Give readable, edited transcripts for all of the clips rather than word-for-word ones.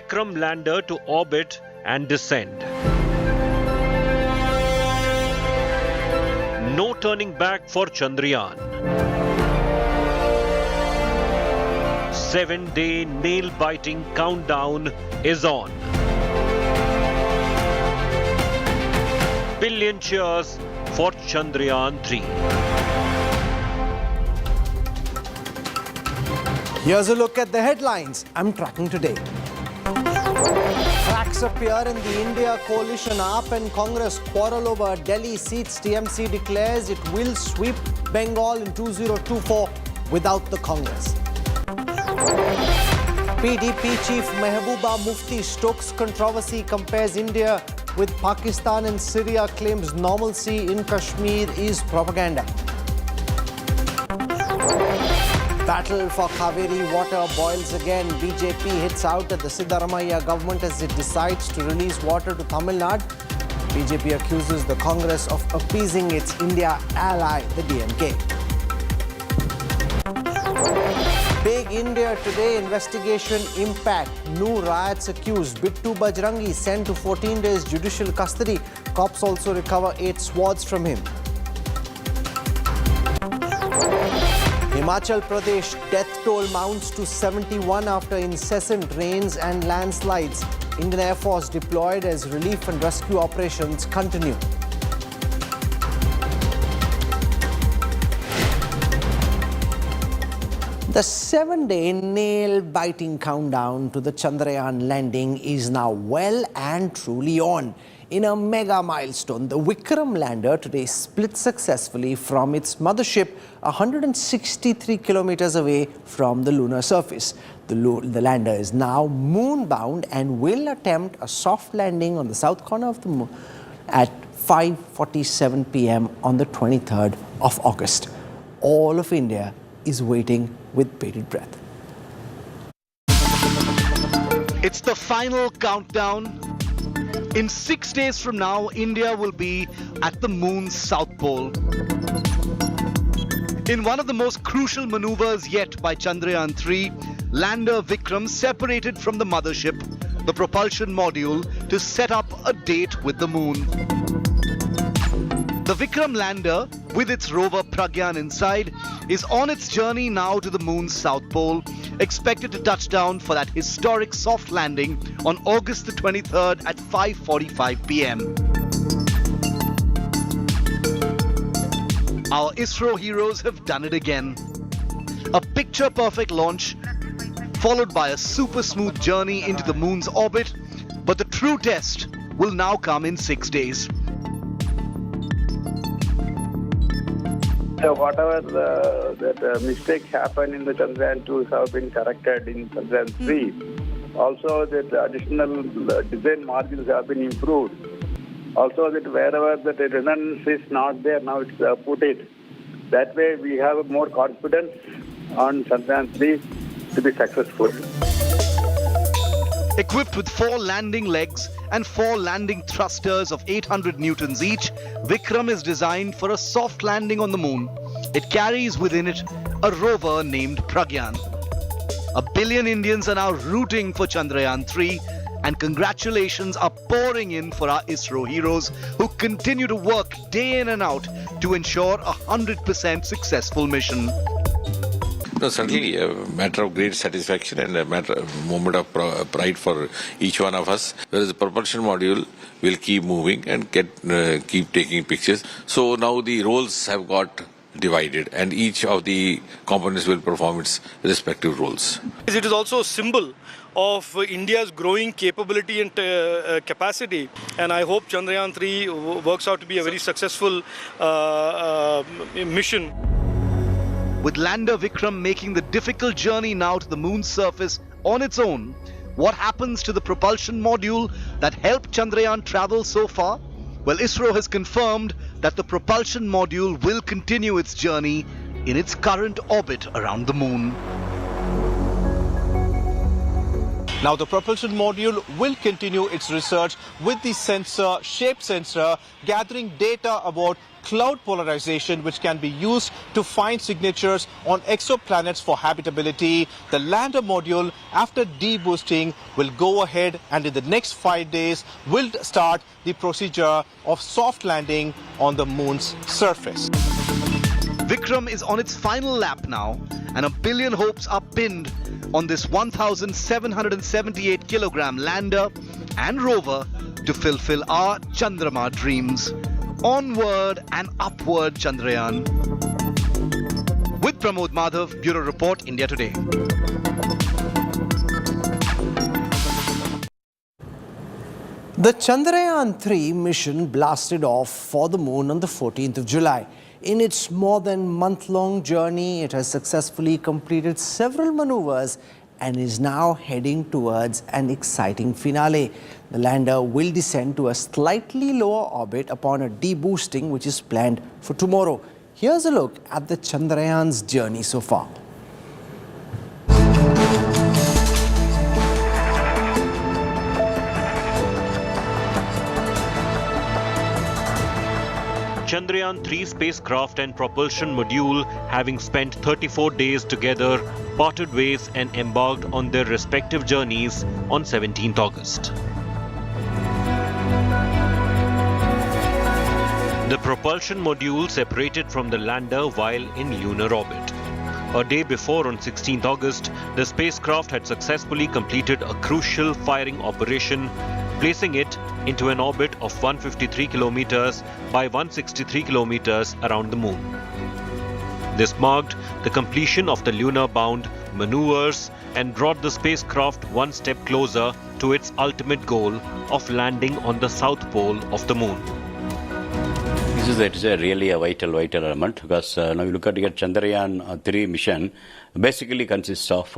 Vikram lander to orbit and descend. No turning back for Chandrayaan. 7-day nail-biting countdown is on. Billion cheers for Chandrayaan-3. Here's a look at the headlines I'm tracking today. Cracks appear in the India coalition. AAP and Congress quarrel over Delhi seats. TMC declares it will sweep Bengal in 2024 without the Congress. PDP chief Mehbooba Mufti stokes controversy, compares India with Pakistan and Syria, claims normalcy in Kashmir is propaganda. Battle for Kaveri water boils again. BJP hits out at the Siddaramaiah government as it decides to release water to Tamil Nadu. BJP accuses the Congress of appeasing its India ally, the DMK. Big India Today investigation impact. New riots accused. Bittu Bajrangi sent to 14 days judicial custody. Cops also recover 8 swords from him. Himachal Pradesh death toll mounts to 71 after incessant rains and landslides. Indian Air Force deployed as relief and rescue operations continue. The 7-day nail-biting countdown to the Chandrayaan landing is now well and truly on. In a mega milestone, the Vikram lander today split successfully from its mothership 163 kilometers away from the lunar surface. The lander is now moon-bound and will attempt a soft landing on the south corner of the moon at 5:47 p.m. on the 23rd of August. All of India is waiting with bated breath. It's the final countdown. In 6 days from now, India will be at the moon's south pole. In one of the most crucial maneuvers yet by Chandrayaan-3, lander Vikram separated from the mothership, the propulsion module, to set up a date with the moon. The Vikram lander, with its rover Pragyan inside, is on its journey now to the moon's south pole, expected to touch down for that historic soft landing on August the 23rd at 5:45 p.m. Our ISRO heroes have done it again. A picture-perfect launch, followed by a super smooth journey into the moon's orbit, but the true test will now come in 6 days. So whatever that mistake happened in the Chandrayaan-2 have been corrected in Chandrayaan-3. Also, that additional design modules have been improved. Also, that wherever the redundancy is not there, now it's put it. That way, we have more confidence on Chandrayaan-3 to be successful. Equipped with 4 landing legs and 4 landing thrusters of 800 newtons each, Vikram is designed for a soft landing on the moon. It carries within it a rover named Pragyan. A billion Indians are now rooting for Chandrayaan-3, and congratulations are pouring in for our ISRO heroes who continue to work day in and out to ensure a 100% successful mission. No, certainly a matter of great satisfaction and a moment of pride for each one of us. Whereas the propulsion module will keep moving and keep taking pictures. So now the roles have got divided and each of the components will perform its respective roles. It is also a symbol of India's growing capability and capacity, and I hope Chandrayaan-3 works out to be a very successful mission. With lander Vikram making the difficult journey now to the moon's surface on its own, what happens to the propulsion module that helped Chandrayaan travel so far? Well, ISRO has confirmed that the propulsion module will continue its journey in its current orbit around the moon. Now, the propulsion module will continue its research with the sensor, shape sensor, gathering data about cloud polarization, which can be used to find signatures on exoplanets for habitability. The lander module, after deboosting, will go ahead and in the next 5 days will start the procedure of soft landing on the moon's surface. Vikram is on its final lap now, and a billion hopes are pinned on this 1,778 kilogram lander and rover to fulfill our Chandrama dreams. Onward and upward, Chandrayaan. With Pramod Madhav, Bureau Report, India Today. The Chandrayaan-3 mission blasted off for the moon on the 14th of July. In its more than month-long journey, it has successfully completed several maneuvers and is now heading towards an exciting finale. The lander will descend to a slightly lower orbit upon a deboosting, which is planned for tomorrow. Here's a look at the Chandrayaan's journey so far. Chandrayaan-3 spacecraft and propulsion module, having spent 34 days together, parted ways and embarked on their respective journeys on 17th August. The propulsion module separated from the lander while in lunar orbit. A day before, on 16th August, the spacecraft had successfully completed a crucial firing operation, placing it into an orbit of 153 kilometers by 163 kilometers around the moon. This marked the completion of the lunar-bound maneuvers and brought the spacecraft one step closer to its ultimate goal of landing on the south pole of the moon. It is really a vital element, because now you look at your Chandrayaan-3 mission, basically consists of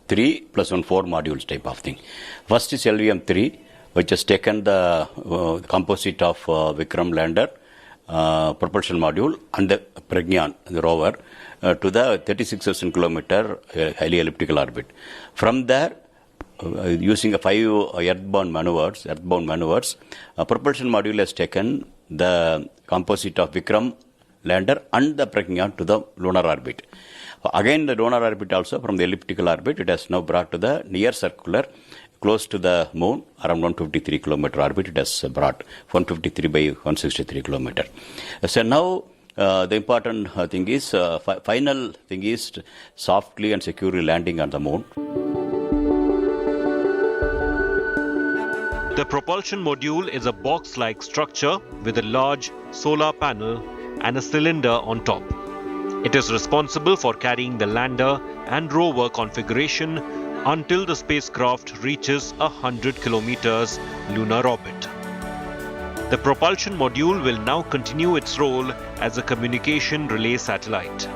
3 plus 1 4 modules type of thing. First is LVM-3, which has taken the composite of Vikram lander, propulsion module, and the Pragyan, the rover, to the 36,000 kilometer highly elliptical orbit. From there, using a 5 earthbound maneuvers, propulsion module has taken the composite of Vikram lander and the Pragyan to the lunar orbit. Again, the lunar orbit also, from the elliptical orbit, it has now brought to the near circular, close to the moon, around 153 kilometer orbit. It has brought 153 by 163 kilometer. So now the important thing is, final thing is softly and securely landing on the moon. The propulsion module is a box-like structure with a large solar panel and a cylinder on top. It is responsible for carrying the lander and rover configuration until the spacecraft reaches 100 kilometers lunar orbit. The propulsion module will now continue its role as a communication relay satellite.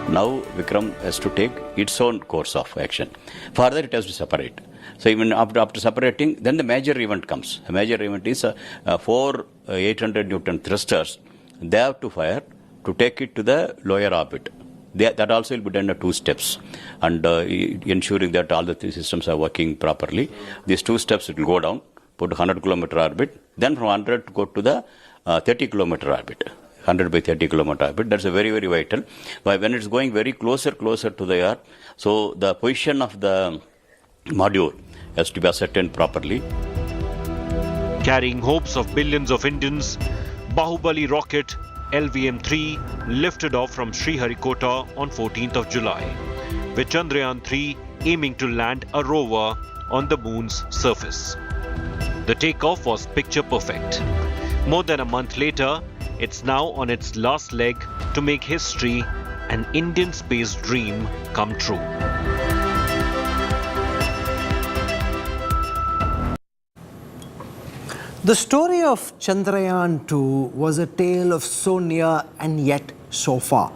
Now Vikram has to take its own course of action. Further, it has to separate. So even after separating, then the major event comes. The major event is 4 800 Newton thrusters. They have to fire to take it to the lower orbit. That also will be done in 2 steps, and ensuring that all the 3 systems are working properly. These 2 steps, it will go down, put 100 kilometer orbit, then from 100 to go to the 30 kilometer orbit. 100 by 30 kilometer orbit. That's a very vital. But when it's going very closer to the Earth, so the position of the module has to be ascertained properly. Carrying hopes of billions of Indians, Bahubali rocket LVM-3 lifted off from Sriharikota on 14th of July, with Chandrayaan-3 aiming to land a rover on the moon's surface. The takeoff was picture perfect. More than a month later, it's now on its last leg to make history, an Indian space dream come true. The story of Chandrayaan-2 was a tale of so near and yet so far.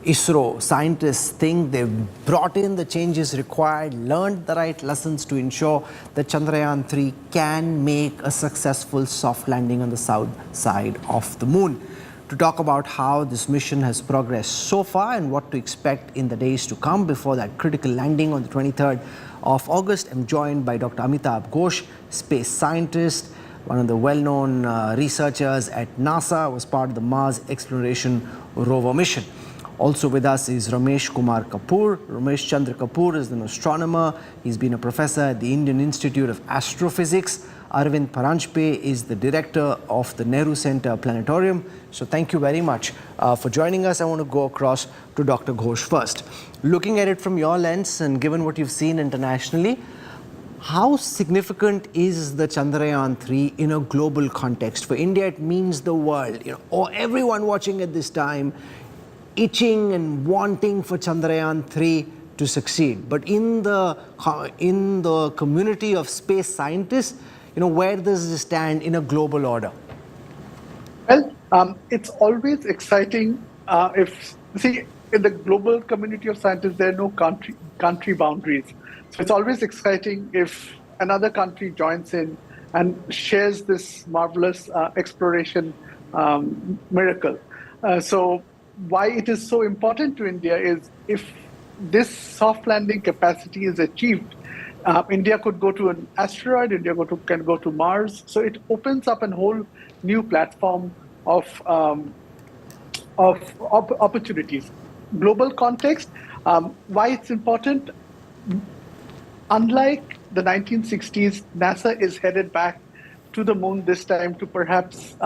ISRO scientists think they've brought in the changes required, learned the right lessons to ensure that Chandrayaan-3 can make a successful soft landing on the south side of the moon. to talk about how this mission has progressed so far and what to expect in the days to come before that critical landing on the 23rd of August. I'm joined by Dr. Amitabh Ghosh, space scientist, one of the well-known researchers at NASA, was part of the Mars Exploration Rover mission. Also with us is Ramesh Kumar Kapoor. Ramesh Chandra Kapoor is an astronomer. He's been a professor at the Indian Institute of Astrophysics. Arvind Paranjpe is the director of the Nehru Center Planetarium. So thank you very much for joining us. I want to go across to Dr. Ghosh first. Looking at it from your lens and given what you've seen internationally, how significant is the Chandrayaan-3 in a global context? For India, it means the world, or everyone watching at this time, itching and wanting for Chandrayaan-3 to succeed. But in the community of space scientists, where does this stand in a global order? Well, it's always exciting in the global community of scientists, there are no country boundaries. So it's always exciting if another country joins in and shares this marvelous exploration miracle. So why it is so important to India is if this soft landing capacity is achieved, India could go to an asteroid, India can go to Mars. So it opens up a whole new platform of opportunities. Global context, why it's important, unlike the 1960s, NASA is headed back to the moon this time to perhaps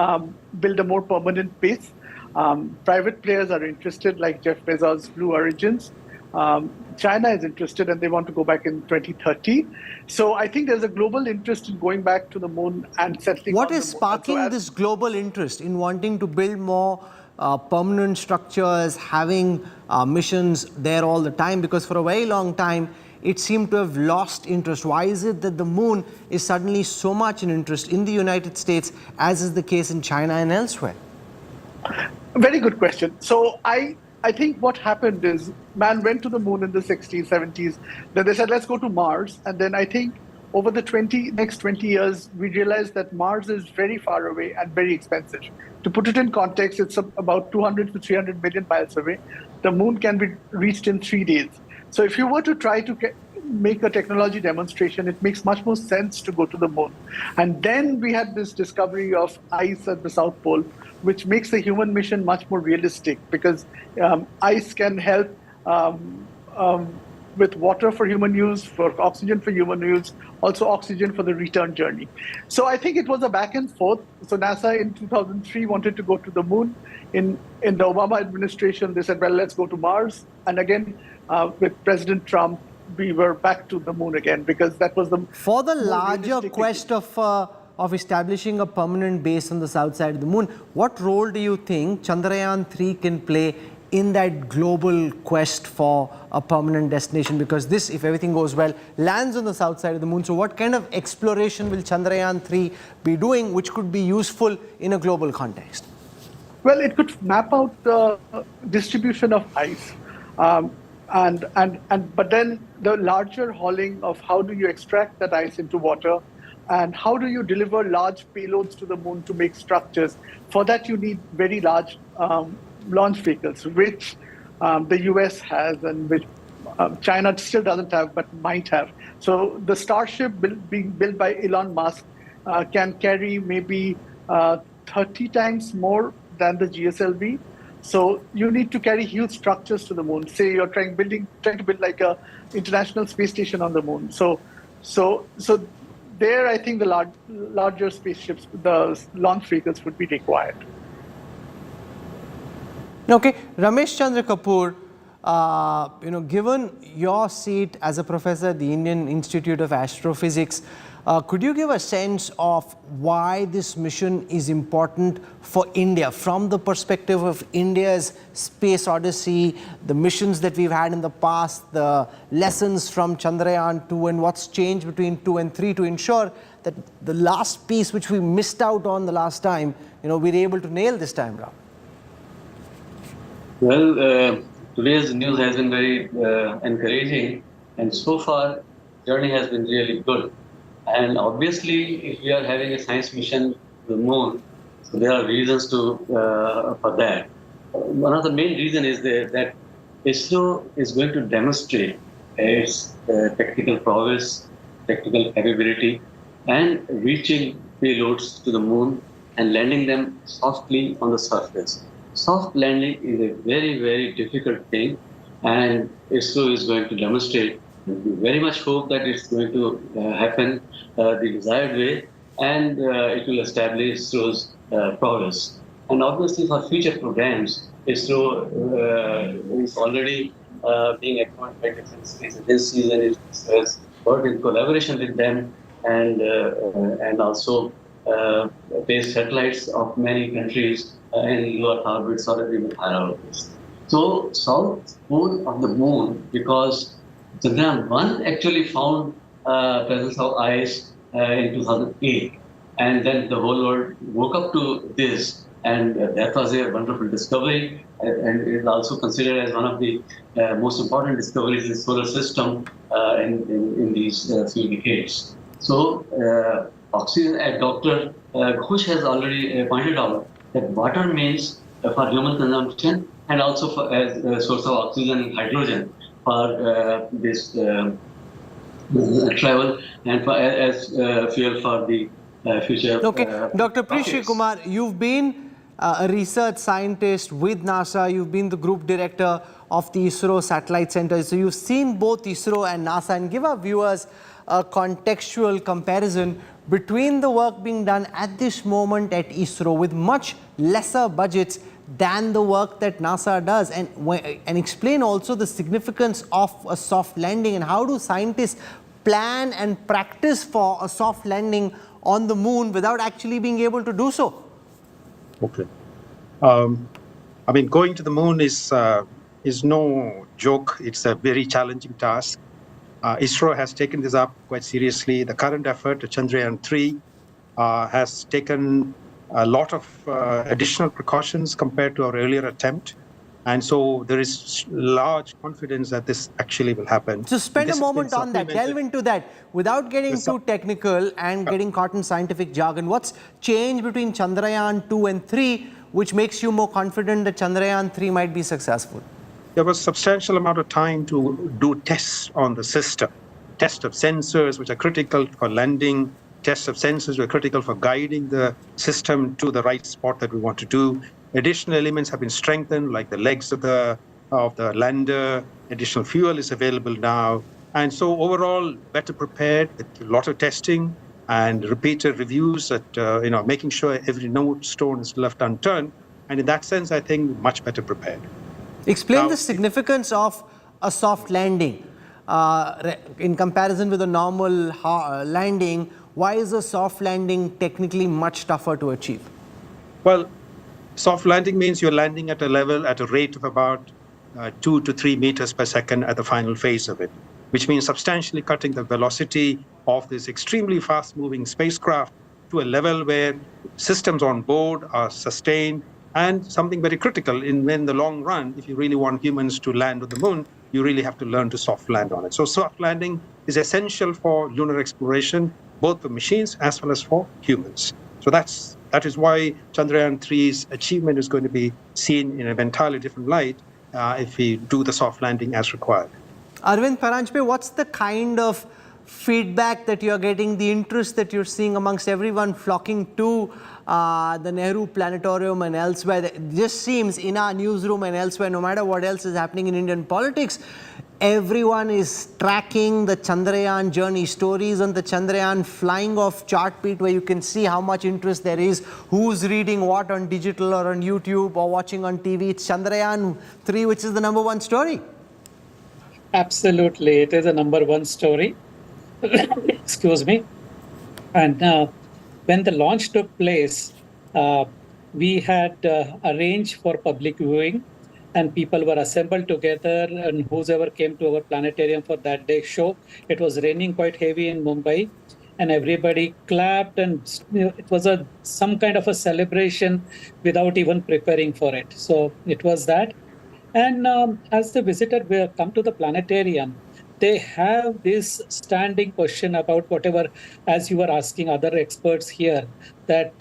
build a more permanent base. Private players are interested, like Jeff Bezos' Blue Origins. China is interested and they want to go back in 2030. So I think there's a global interest in going back to the moon and settling What on is the moon. sparking this global interest in wanting to build more permanent structures, having missions there all the time? Because for a very long time, it seemed to have lost interest. Why is it that the moon is suddenly so much in interest in the United States, as is the case in China and elsewhere? Very good question. So I think what happened is man went to the moon in the 60s, 70s. Then they said, let's go to Mars. And then I think over the next 20 years, we realized that Mars is very far away and very expensive. To put it in context, it's about 200 to 300 million miles away. The moon can be reached in 3 days. So if you were to try to make a technology demonstration, it makes much more sense to go to the moon. And then we had this discovery of ice at the South Pole, which makes the human mission much more realistic because ice can help with water for human use, for oxygen for human use, also oxygen for the return journey. So I think it was a back and forth. So NASA in 2003 wanted to go to the moon. In the Obama administration, they said, well, let's go to Mars. And again, with President Trump, we were back to the moon again because that was the for the larger quest of establishing a permanent base on the south side of the moon. What role do you think Chandrayaan-3 can play in that global quest for a permanent destination? Because this, if everything goes well, lands on the south side of the moon. So what kind of exploration will Chandrayaan-3 be doing which could be useful in a global context? Well, it could map out the distribution of ice. But then the larger hauling of how do you extract that ice into water and how do you deliver large payloads to the moon to make structures. For that, you need very large launch vehicles, which the US has and which China still doesn't have, but might have. So the Starship being built by Elon Musk can carry maybe 30 times more than the GSLV. So you need to carry huge structures to the moon. Say you're trying to build like a international space station on the moon. So there, I think the larger spaceships, the launch vehicles would be required. Okay, Ramesh Chandra Kapoor, given your seat as a professor at the Indian Institute of Astrophysics, could you give a sense of why this mission is important for India from the perspective of India's space odyssey, the missions that we've had in the past, the lessons from Chandrayaan-2 and what's changed between 2 and 3 to ensure that the last piece which we missed out on the last time, we're able to nail this time around? Well, today's news has been very encouraging, and so far, journey has been really good. And obviously, if we are having a science mission to the moon, So there are reasons for that. One of the main reasons is that ISRO is going to demonstrate its technical prowess, technical capability, and reaching payloads to the moon and landing them softly on the surface. Soft landing is a very, very difficult thing, and ISRO is going to demonstrate. We very much hope that it's going to happen the desired way, and it will establish ISRO's prowess. And obviously, for future programs, ISRO is already being advanced by different space agencies, and it has worked in collaboration with them, and also based satellites of many countries in low Earth orbits or even higher orbits. So south pole of the moon, because Chandrayaan-1 actually found presence of ice in 2008, and then the whole world woke up to this, and that was a wonderful discovery, and it is also considered as one of the most important discoveries in the solar system in these few decades. So oxygen, Dr. Ghosh has already pointed out that water means for human consumption and also for, as a source of oxygen and hydrogen for this travel and for, as fuel for the future. Okay, Dr. Prishi rockets. Kumar, you've been a research scientist with NASA, you've been the group director of the ISRO Satellite Center, so you've seen both ISRO and NASA, and give our viewers a contextual comparison between the work being done at this moment at ISRO with much lesser budgets than the work that NASA does, and explain also the significance of a soft landing and how do scientists plan and practice for a soft landing on the moon without actually being able to do so. Okay. I mean, going to the moon is no joke. It's a very challenging task. ISRO has taken this up quite seriously. The current effort, Chandrayaan-3, has taken a lot of additional precautions compared to our earlier attempt. And so there is large confidence that this actually will happen. So spend a moment on that, delve into that, without getting too technical and getting caught in scientific jargon. What's changed between Chandrayaan 2 and 3, which makes you more confident that Chandrayaan 3 might be successful? There was a substantial amount of time to do tests on the system. Test of sensors, which are critical for landing, tests of sensors which are critical for guiding the system to the right spot that we want to do. Additional elements have been strengthened, like the legs of the lander. Additional fuel is available now. And so overall, better prepared with a lot of testing and repeated reviews that, making sure every stone is left unturned. And in that sense, I think much better prepared. Explain the significance of a soft landing in comparison with a normal landing. Why is a soft landing technically much tougher to achieve? Well, soft landing means you're landing at a rate of about 2 to 3 meters per second at the final phase of it, which means substantially cutting the velocity of this extremely fast-moving spacecraft to a level where systems on board are sustained. And something very critical in the long run, if you really want humans to land on the moon, you really have to learn to soft land on it. So soft landing is essential for lunar exploration, both for machines as well as for humans. So that is why Chandrayaan-3's achievement is going to be seen in an entirely different light if we do the soft landing as required. Arvind Paranjpe, what's the kind of feedback that you're getting, the interest that you're seeing amongst everyone flocking to the Nehru Planetarium and elsewhere? It just seems in our newsroom and elsewhere, no matter what else is happening in Indian politics, everyone is tracking the Chandrayaan journey, stories on the Chandrayaan flying off chartbeat, where you can see how much interest there is, who's reading what on digital or on YouTube or watching on TV. It's Chandrayaan-3, which is the #1 story. Absolutely, it is a #1 story. Excuse me. And when the launch took place, we had arranged for public viewing, and people were assembled together, and whoever came to our planetarium for that day show. It was raining quite heavy in Mumbai, and everybody clapped, and it was some kind of a celebration without even preparing for it. So it was that. And as the visitor will come to the planetarium, they have this standing question about whatever, as you were asking other experts here, that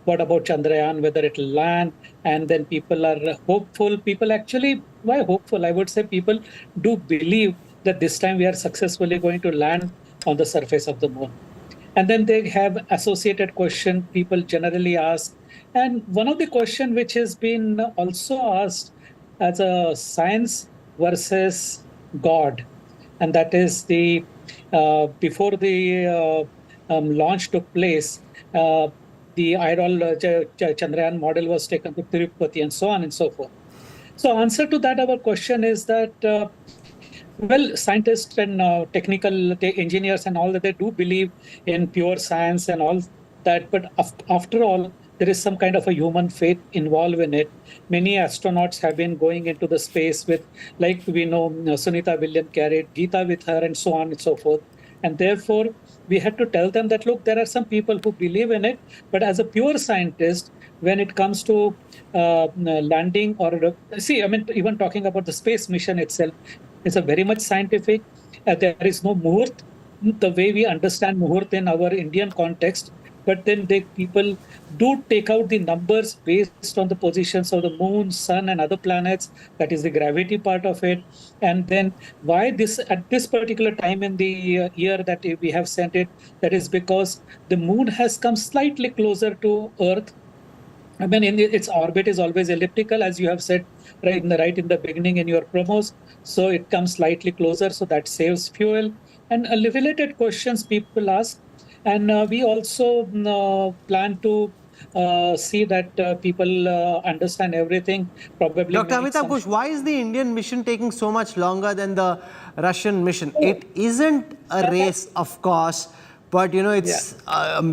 what about Chandrayaan, whether it will land? And then people are hopeful. People actually, why hopeful? I would say people do believe that this time we are successfully going to land on the surface of the moon. And then they have associated question people generally ask. And one of the question which has been also asked as a science versus God, and that is the before the launch took place, the idol Chandrayaan model was taken to Tirupati and so on and so forth. So answer to that, our question is that well, scientists and technical engineers and all that, they do believe in pure science and all that. But after all, there is some kind of a human faith involved in it. Many astronauts have been going into the space with, like we know, Sunita Williams carried Geeta with her and so on and so forth. And therefore, we had to tell them that, look, there are some people who believe in it. But as a pure scientist, when it comes to landing or see, I mean, even talking about the space mission itself, it's a very much scientific. There is no muhurt, the way we understand muhurt in our Indian context. But then people do take out the numbers based on the positions of the moon, sun, and other planets. That is the gravity part of it. And then why this at this particular time in the year that we have sent it, that is because the moon has come slightly closer to Earth. I mean, its orbit is always elliptical, as you have said right in the beginning in your promos. So it comes slightly closer, so that saves fuel. And related questions people ask, and we also plan to see that people understand everything. Probably, Dr. Amitabh Ghosh, why is the Indian mission taking so much longer than the Russian mission? It isn't a race, of course. But, you know, it's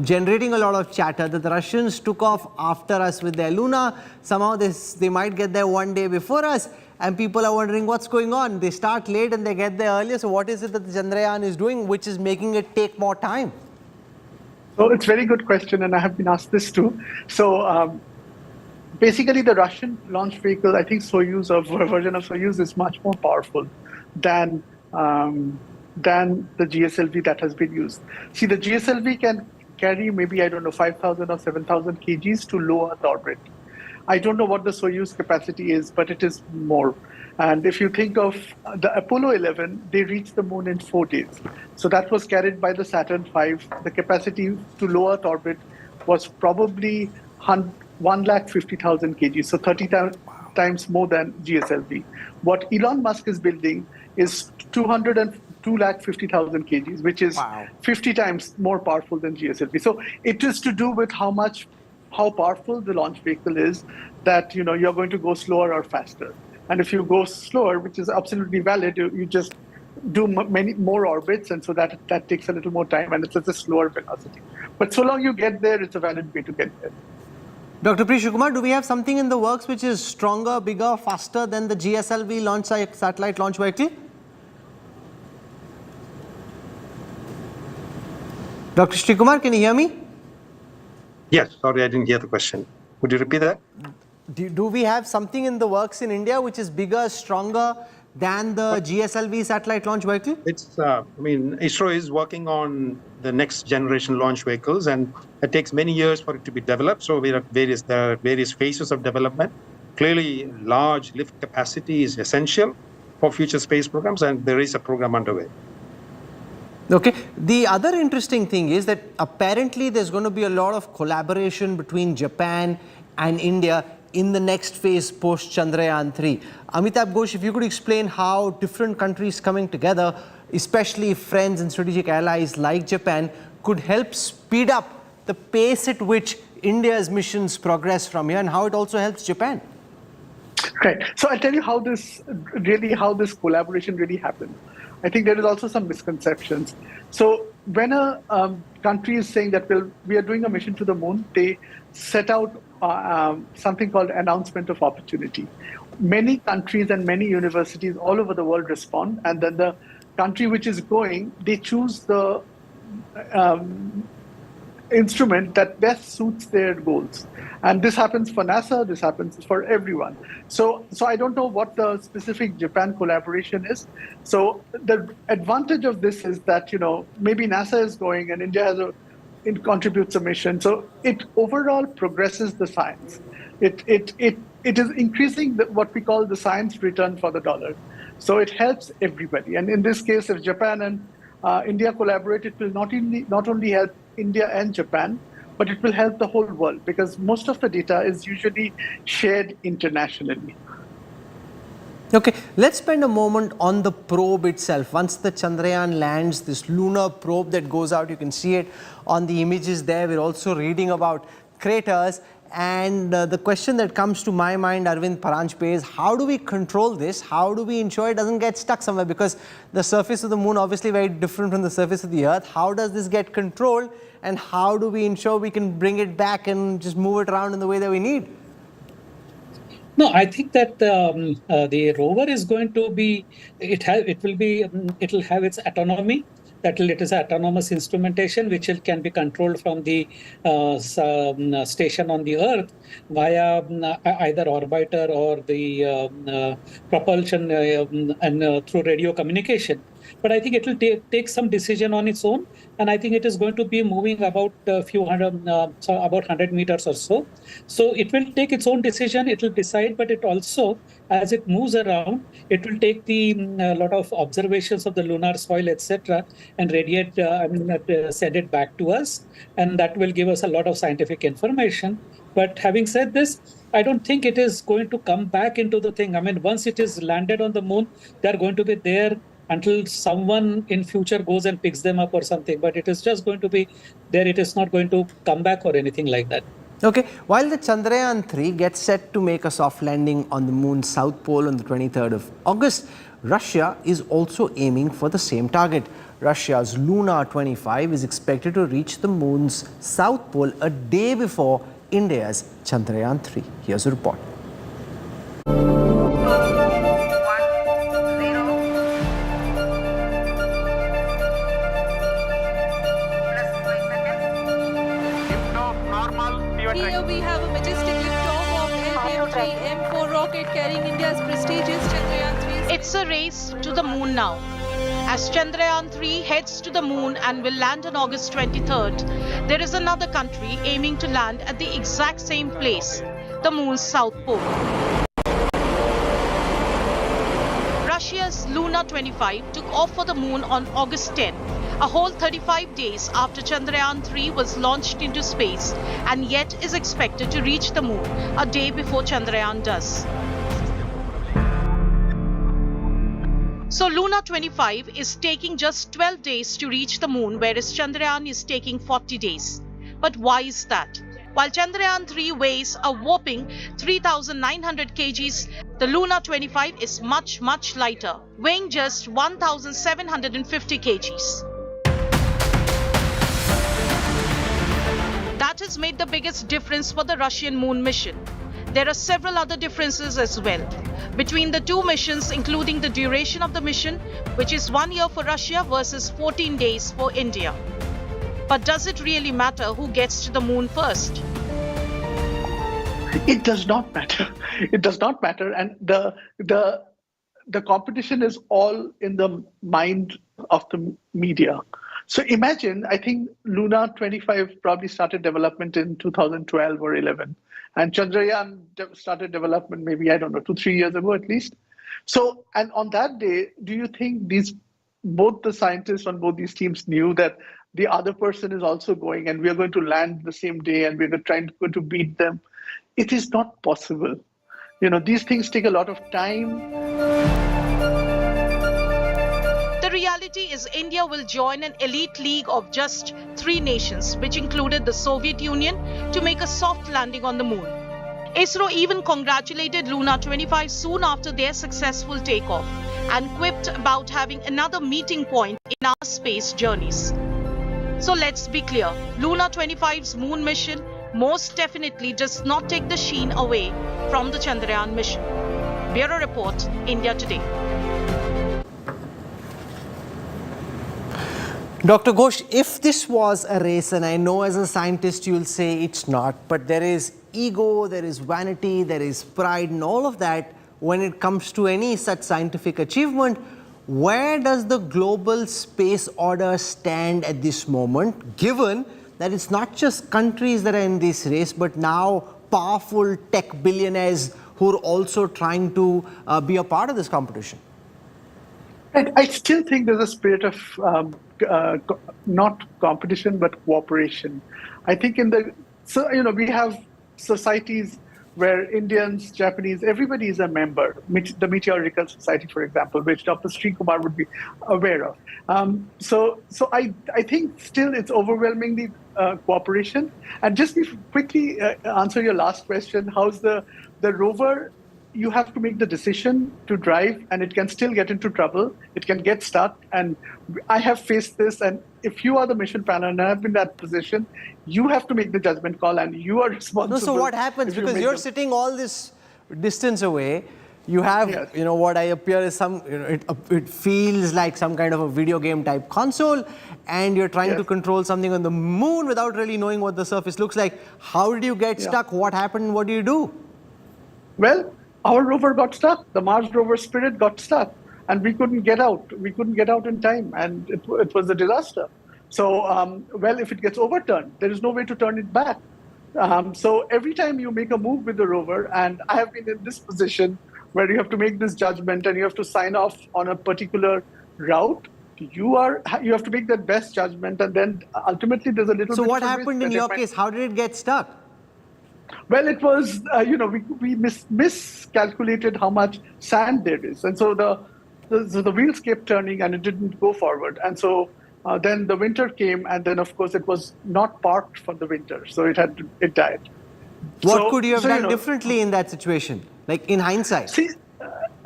generating a lot of chatter that the Russians took off after us with their Lunar. Somehow they might get there one day before us. And people are wondering what's going on. They start late and they get there earlier. So what is it that the Chandrayaan is doing which is making it take more time? So it's a very good question, and I have been asked this too. So basically the Russian launch vehicle, I think Soyuz, or version of Soyuz, is much more powerful than the GSLV that has been used. See, the GSLV can carry maybe, I don't know, 5,000 or 7,000 kgs to low Earth orbit. I don't know what the Soyuz capacity is, but it is more. And if you think of the Apollo 11, they reached the moon in 4 days. So that was carried by the Saturn V. The capacity to low Earth orbit was probably 150,000 kgs, so 30 times more than GSLV. What Elon Musk is building is 250,000 kgs, which is 50 times more powerful than GSLV. So it is to do with how powerful the launch vehicle is that, you know, you're going to go slower or faster. And if you go slower, which is absolutely valid, you just do many more orbits, and so that takes a little more time, and it's at a slower velocity. But so long you get there, it's a valid way to get there. Dr. Prishukumar, do we have something in the works which is stronger, bigger, faster than the GSLV satellite launch vehicle? Dr. Srikumar, can you hear me? Yes, sorry, I didn't hear the question. Would you repeat that? Do we have something in the works in India which is bigger, stronger than the GSLV satellite launch vehicle? It's, I mean, ISRO is working on the next generation launch vehicles, and it takes many years for it to be developed. So there are various phases of development. Clearly, large lift capacity is essential for future space programs, and there is a program underway. Okay. The other interesting thing is that apparently there's going to be a lot of collaboration between Japan and India in the next phase post Chandrayaan-3. Amitabh Ghosh, if you could explain how different countries coming together, especially friends and strategic allies like Japan, could help speed up the pace at which India's missions progress from here, and how it also helps Japan. Right. So I'll tell you how this collaboration really happened. I think there is also some misconceptions. So when a country is saying that we are doing a mission to the moon, they set out something called announcement of opportunity. Many countries and many universities all over the world respond, and then the country which is going, they choose the instrument that best suits their goals. And this happens for NASA, this happens for everyone. So I don't know what the specific Japan collaboration is. So the advantage of this is that, you know, maybe NASA is going and India has a it contributes a mission. So it overall progresses the science. It is increasing what we call the science return for the dollar. So it helps everybody. And in this case, if Japan and India collaborate, it will not only help India and Japan, but it will help the whole world, because most of the data is usually shared internationally. Okay, let's spend a moment on the probe itself. Once the Chandrayaan lands, this lunar probe that goes out, you can see it on the images there. We're also reading about craters. And the question that comes to my mind, Arvind Paranjpe, is how do we control this? How do we ensure it doesn't get stuck somewhere? Because the surface of the moon obviously very different from the surface of the Earth. How does this get controlled? And how do we ensure we can bring it back and just move it around in the way that we need? No, I think that the rover is going to be, it will have its autonomy. It is autonomous instrumentation, which can be controlled from the station on the Earth via either orbiter or the propulsion and through radio communication. But I think it will take some decision on its own, and I think it is going to be moving about about 100 meters or so. So it will take its own decision. It will decide, but it also, as it moves around, it will take the lot of observations of the lunar soil, etc., and radiate, send it back to us, and that will give us a lot of scientific information. But having said this, I don't think it is going to come back into the thing. I mean, once it is landed on the moon, they are going to be there until someone in future goes and picks them up or something. But it is just going to be there. It is not going to come back or anything like that. Okay, while the Chandrayaan-3 gets set to make a soft landing on the moon's south pole on the 23rd of August, Russia is also aiming for the same target. Russia's Lunar 25 is expected to reach the moon's south pole a day before India's Chandrayaan-3. Here's a report. Here we have a majestic liftoff of LPO-3 M4 rocket carrying India's prestigious Chandrayaan-3. It's a race to the moon now. As Chandrayaan-3 heads to the moon and will land on August 23rd, there is another country aiming to land at the exact same place, the moon's south pole. Russia's Lunar 25 took off for the moon on August 10, a whole 35 days after Chandrayaan-3 was launched into space, and yet is expected to reach the moon a day before Chandrayaan does. So Lunar 25 is taking just 12 days to reach the moon, whereas Chandrayaan is taking 40 days. But why is that? While Chandrayaan-3 weighs a whopping 3,900 kgs, the Lunar 25 is much, much lighter, weighing just 1,750 kgs. That has made the biggest difference for the Russian moon mission. There are several other differences as well between the two missions, including the duration of the mission, which is 1 year for Russia versus 14 days for India. But does it really matter who gets to the moon first? It does not matter. It does not matter. And the competition is all in the mind of the media. So imagine, I think Lunar 25 probably started development in 2012 or 11. And Chandrayaan started development maybe, 2-3 years ago at least. So, and on that day, do you think both the scientists on both these teams knew that the other person is also going and we are going to land the same day and we're going to beat them? It is not possible. These things take a lot of time. The reality is India will join an elite league of just 3 nations, which included the Soviet Union, to make a soft landing on the moon. ISRO even congratulated Lunar 25 soon after their successful takeoff and quipped about having another meeting point in our space journeys. So let's be clear, Lunar 25's moon mission most definitely does not take the sheen away from the Chandrayaan mission. Bureau Report, India Today. Dr. Ghosh, if this was a race, and I know as a scientist you'll say it's not, but there is ego, there is vanity, there is pride and all of that when it comes to any such scientific achievement, where does the global space order stand at this moment, given that it's not just countries that are in this race, but now powerful tech billionaires who are also trying to be a part of this competition? I still think there's a spirit of not competition but cooperation. I think we have societies where Indians, Japanese, everybody is a member. The Meteorological Society, for example, which Dr. Sri Kumar would be aware of. So I think still it's overwhelmingly cooperation. And just quickly answer your last question, how's the rover? You have to make the decision to drive, and it can still get into trouble. It can get stuck, and I have faced this. And if you are the mission planner and I have been in that position, you have to make the judgment call, and you are responsible. No, so what happens, because you're sitting all this distance away, you have, Yes. what I appear is it feels like some kind of a video game type console, and you're trying to control something on the moon without really knowing what the surface looks like. How did you get stuck? What happened? What do you do? Well, our rover got stuck. The Mars rover Spirit got stuck, and we couldn't get out. We couldn't get out in time, and it was a disaster. So, if it gets overturned, there is no way to turn it back. So every time you make a move with the rover, and I have been in this position where you have to make this judgment and you have to sign off on a particular route, you have to make that best judgment, and then ultimately there's a little So bit what of happened in your case? How did it get stuck? Well, it was, we miscalculated how much sand there is. And so the wheels kept turning and it didn't go forward. And so then the winter came, and then of course it was not parked for the winter. So it died. What could you have done differently in that situation? Like in hindsight? See,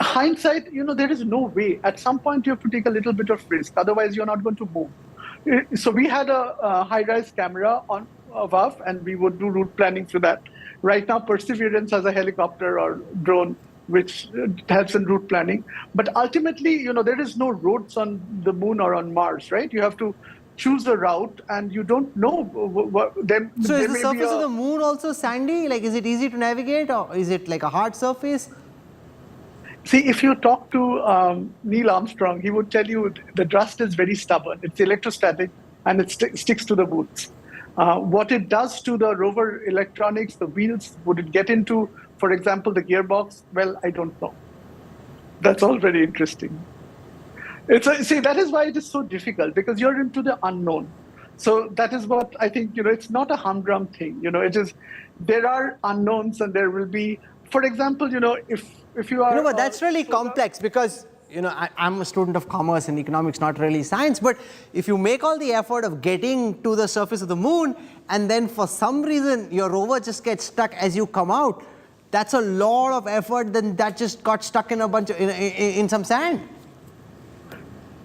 hindsight, there is no way. At some point you have to take a little bit of risk. Otherwise you're not going to move. So we had a high-rise camera above, and we would do route planning through that. Right now, Perseverance has a helicopter or drone which helps in route planning. But ultimately, there is no roads on the moon or on Mars, right? You have to choose a route, and you don't know what. So is the surface of the moon also sandy? Like, is it easy to navigate, or is it like a hard surface? See, if you talk to Neil Armstrong, he would tell you the dust is very stubborn. It's electrostatic, and it sticks to the boots. What it does to the rover electronics, the wheels, would it get into, for example, the gearbox? Well, I don't know. That's all very interesting. See, that is why it is so difficult, because you're into the unknown. So that is what I think, it's not a humdrum thing. It is, there are unknowns, and there will be, for example, if you are... but that's really complex, because I'm a student of commerce and economics, not really science, but if you make all the effort of getting to the surface of the moon, and then for some reason your rover just gets stuck as you come out, that's a lot of effort, then that just got stuck in a bunch of, in some sand.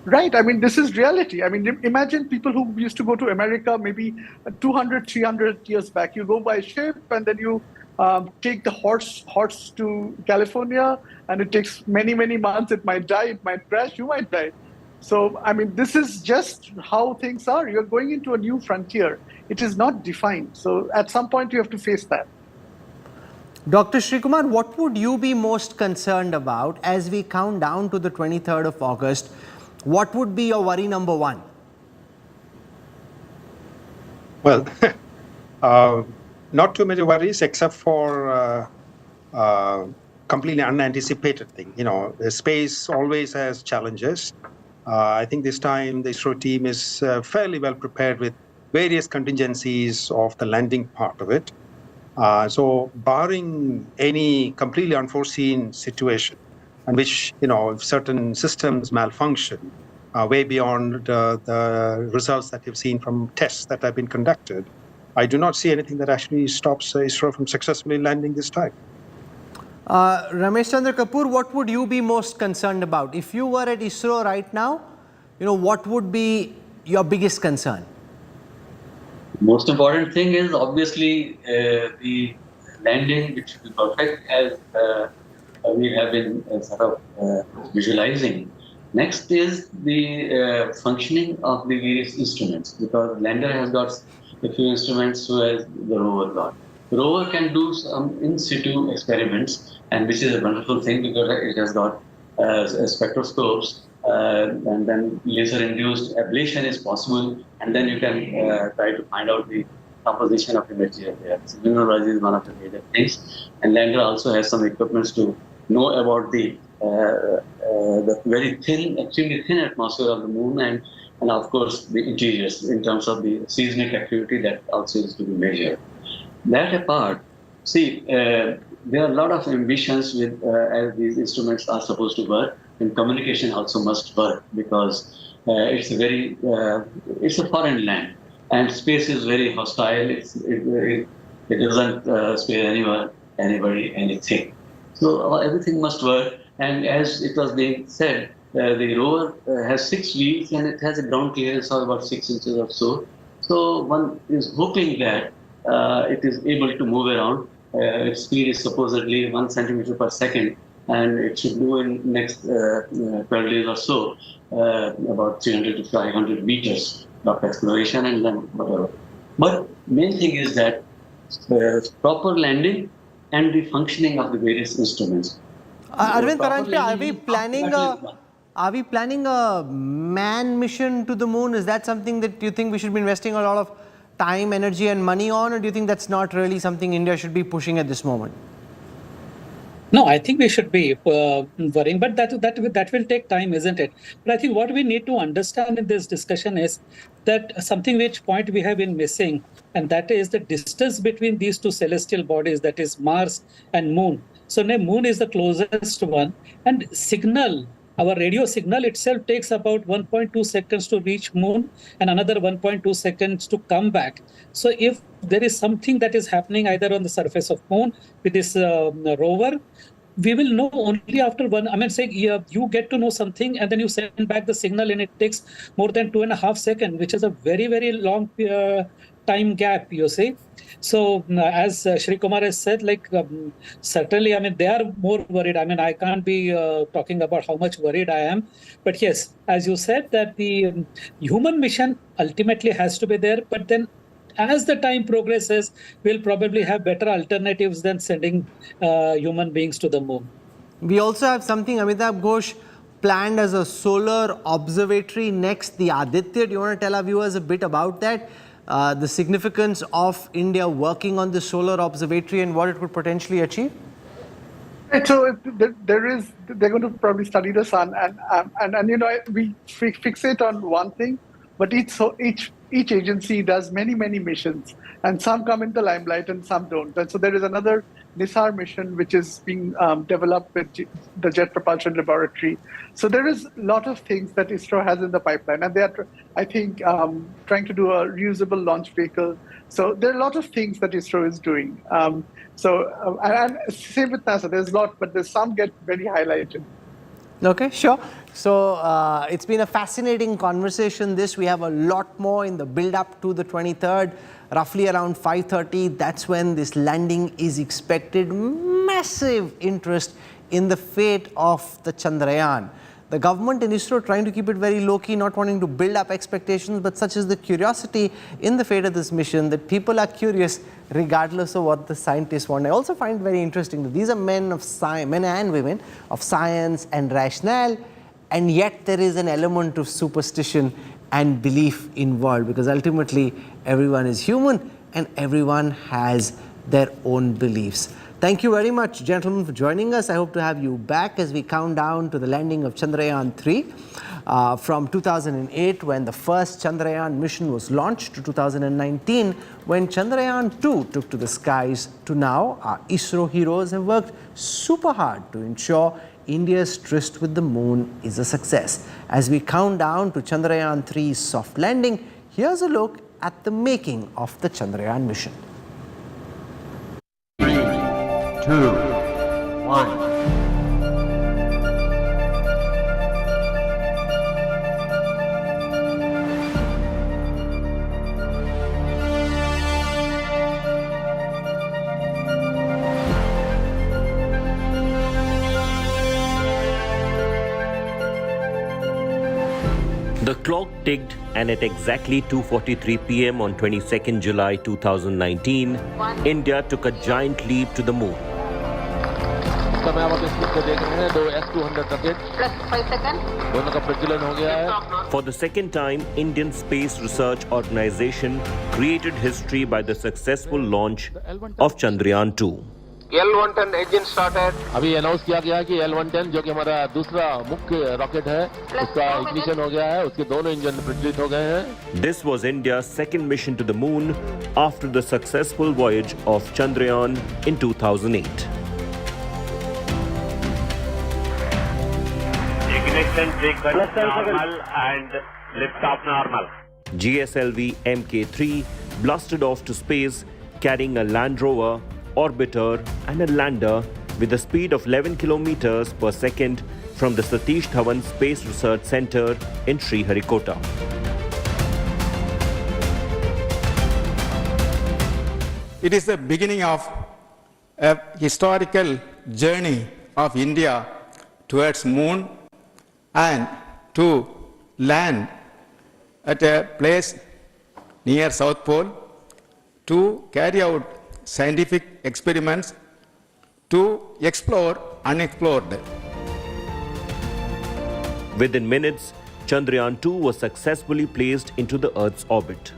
Right. I mean, this is reality. I mean, imagine people who used to go to America maybe 200, 300 years back. You go by ship, and then you take the horse to California, and it takes many, many months. It might die, it might crash, you might die. So, I mean, this is just how things are. You're going into a new frontier. It is not defined. So at some point, you have to face that. Dr. Srikumar, what would you be most concerned about as we count down to the 23rd of August? What would be your worry number one? Well, not too many worries, except for completely unanticipated thing. The space always has challenges. I think this time the ISRO team is fairly well prepared with various contingencies of the landing part of it. So barring any completely unforeseen situation in which, if certain systems malfunction way beyond the results that you've seen from tests that have been conducted, I do not see anything that actually stops ISRO from successfully landing this time. Ramesh Chandra Kapoor, what would you be most concerned about? If you were at ISRO right now, what would be your biggest concern? Most important thing is obviously the landing, which should be perfect, as we have been visualizing. Next is the functioning of the various instruments, because lander has got a few instruments, so as the rover got. The rover can do some in situ experiments, and which is a wonderful thing because it has got spectroscopes, and then laser-induced ablation is possible, and then you can try to find out the composition of the material there. So mineralogy is one of the major things, and lander also has some equipment to know about the very thin, extremely thin atmosphere of the moon, and of course the interiors in terms of the seismic activity that also is to be measured. That apart, see, there are a lot of ambitions with as these instruments are supposed to work, and communication also must work, because it's a very it's a foreign land, and space is very hostile. It doesn't spare anybody anything. So everything must work. And as it was being said, the rover has 6 wheels and it has a ground clearance of about 6 inches or so. So one is hoping that it is able to move around. Its speed is supposedly 1 centimeter per second, and it should do in next 12 days or so about 300 to 500 meters of exploration, and then whatever. But main thing is that proper landing and the functioning of the various instruments. Arvind Paranjpe, are we planning a manned mission to the moon? Is that something that you think we should be investing a lot of time, energy and money on, or do you think that's not really something India should be pushing at this moment? No, I think we should be worrying, but that will take time, isn't it? But I think what we need to understand in this discussion is that something which point we have been missing, and that is the distance between these two celestial bodies, that is Mars and Moon. So the Moon is the closest one, and our radio signal itself takes about 1.2 seconds to reach Moon and another 1.2 seconds to come back. So if there is something that is happening either on the surface of Moon with this rover, we will know only after you get to know something and then you send back the signal, and it takes more than 2.5 seconds, which is a very, very long time gap, you see. So as Shri Kumar has said, certainly, they are more worried. I can't be talking about how much worried I am. But yes, as you said, that the human mission ultimately has to be there. But then as the time progresses, we'll probably have better alternatives than sending human beings to the moon. We also have something, Amitabh Ghosh, planned as a solar observatory next, the Aditya. Do you want to tell our viewers a bit about that? The significance of India working on the solar observatory and what it could potentially achieve? So they're going to probably study the sun, and we fixate on one thing, but each agency does many missions, and some come into the limelight and some don't. And so there is another NISAR mission which is being developed with the Jet Propulsion Laboratory. So there is a lot of things that ISRO has in the pipeline, and they are, I think, trying to do a reusable launch vehicle. So there are a lot of things that ISRO is doing. And same with NASA, there's a lot, but there's some get very highlighted. Okay, sure. So it's been a fascinating conversation. We have a lot more in the build-up to the 23rd. Roughly around 5:30, that's when this landing is expected. Massive interest in the fate of the Chandrayaan. The government and ISRO trying to keep it very low-key, not wanting to build up expectations, but such is the curiosity in the fate of this mission that people are curious regardless of what the scientists want. I also find very interesting that these are men and women of science and rationale, and yet there is an element of superstition and belief involved, because ultimately everyone is human and everyone has their own beliefs. Thank you very much, gentlemen, for joining us. I hope to have you back as we count down to the landing of Chandrayaan-3 from 2008, when the first Chandrayaan mission was launched, to 2019, when Chandrayaan-2 took to the skies, to now. Our ISRO heroes have worked super hard to ensure India's tryst with the moon is a success. As we count down to Chandrayaan-3's soft landing, here's a look at the making of the Chandrayaan mission. 3, 2, 1. The clock ticked, and at exactly 2:43 p.m. on 22nd July 2019, India took a giant leap to the moon. समय आप अपने screen पे देख रहे हैं 2 S-200 rocket +5 second दोनों का प्रज्वलन हो गया है. For the second time, Indian Space Research Organization created history by the successful launch of Chandrayaan-2. L-110 engine started. अभी अनाउंस किया गया है कि L-110 जो कि हमारा दूसरा मुख्य रॉकेट है उसका इग्निशन हो गया है, उसके दोनों इंजन प्रज्वलित हो गए हैं. This was India's second mission to the moon after the successful voyage of Chandrayaan in 2008. Ignition sequence normal and liftoff normal. GSLV Mk3 blasted off to space carrying a Land Rover, orbiter and a lander with a speed of 11 kilometers per second from the Satish Dhawan Space Research Center in Sriharikota. It is the beginning of a historical journey of India towards moon and to land at a place near South Pole to carry out scientific experiments to explore unexplored. Within minutes, Chandrayaan-2 was successfully placed into the Earth's orbit.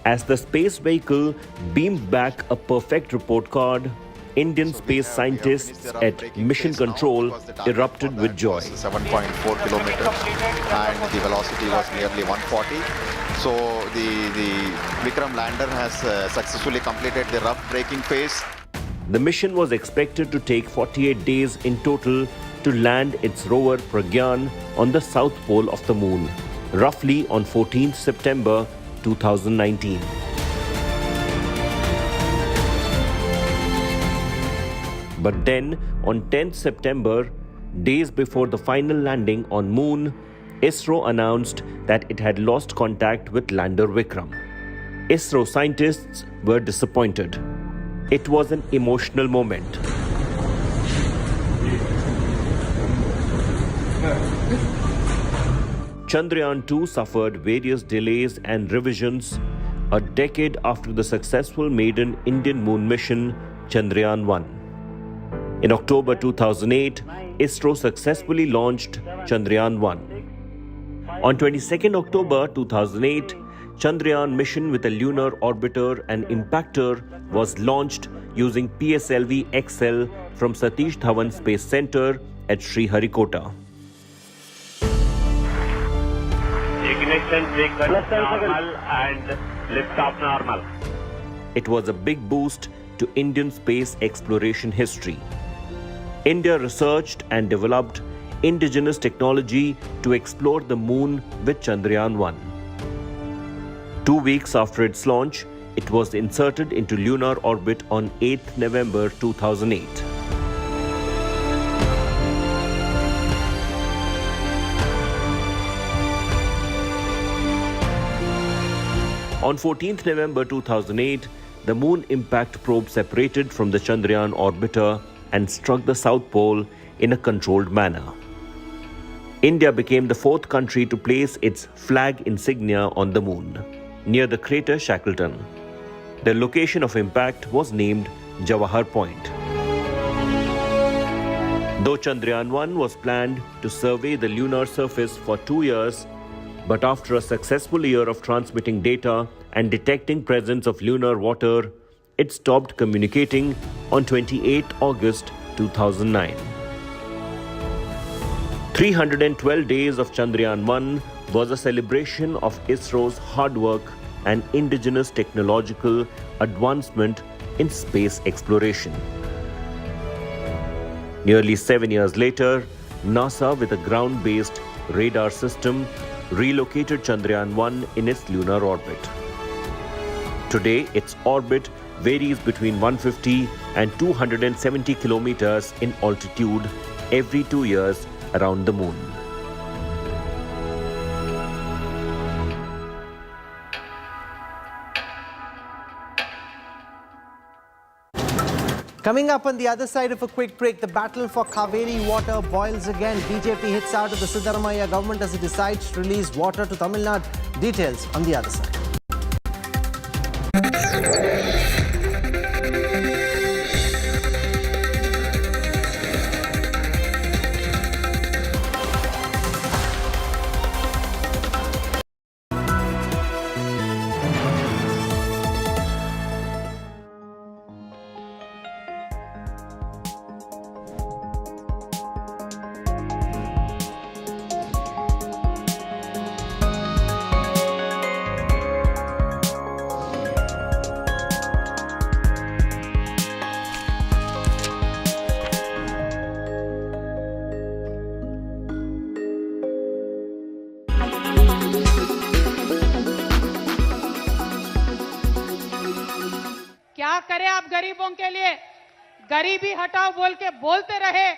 As the space vehicle beamed back a perfect report card, Indian space scientists at Mission Control erupted with joy. 7.4 kilometers and the velocity was nearly 140. So the Vikram lander has successfully completed the rough braking phase. The mission was expected to take 48 days in total to land its rover Pragyan on the south pole of the moon, roughly on 14th September 2019. But then, on 10th September, days before the final landing on moon, ISRO announced that it had lost contact with lander Vikram. ISRO scientists were disappointed. It was an emotional moment. Chandrayaan-2 suffered various delays and revisions a decade after the successful maiden Indian moon mission Chandrayaan-1. In October 2008, ISRO successfully launched Chandrayaan-1. On 22nd October 2008, Chandrayaan mission with a lunar orbiter and impactor was launched using PSLV-XL from Satish Dhawan Space Center at Sriharikota. Ignition sequence normal and liftoff normal. It was a big boost to Indian space exploration history. India researched and developed indigenous technology to explore the moon with Chandrayaan-1. 2 weeks after its launch, it was inserted into lunar orbit on 8th November 2008. On 14th November 2008, the Moon Impact Probe separated from the Chandrayaan orbiter and struck the South Pole in a controlled manner. India became the fourth country to place its flag insignia on the Moon, near the crater Shackleton. The location of impact was named Jawahar Point. Though Chandrayaan-1 was planned to survey the lunar surface for 2 years, but after a successful year of transmitting data and detecting presence of lunar water, it stopped communicating on 28 August 2009. 312 days of Chandrayaan-1 was a celebration of ISRO's hard work and indigenous technological advancement in space exploration. Nearly 7 years later, NASA, with a ground-based radar system, relocated Chandrayaan-1 in its lunar orbit. Today, its orbit varies between 150 and 270 kilometers in altitude every 2 years around the moon. Coming up on the other side of a quick break, the battle for Kaveri water boils again. BJP hits out at the Siddaramaiah government as it decides to release water to Tamil Nadu. Details on the other side. करें आप गरीबों के लिए? गरीबी हटाओ बोल के बोलते रहे,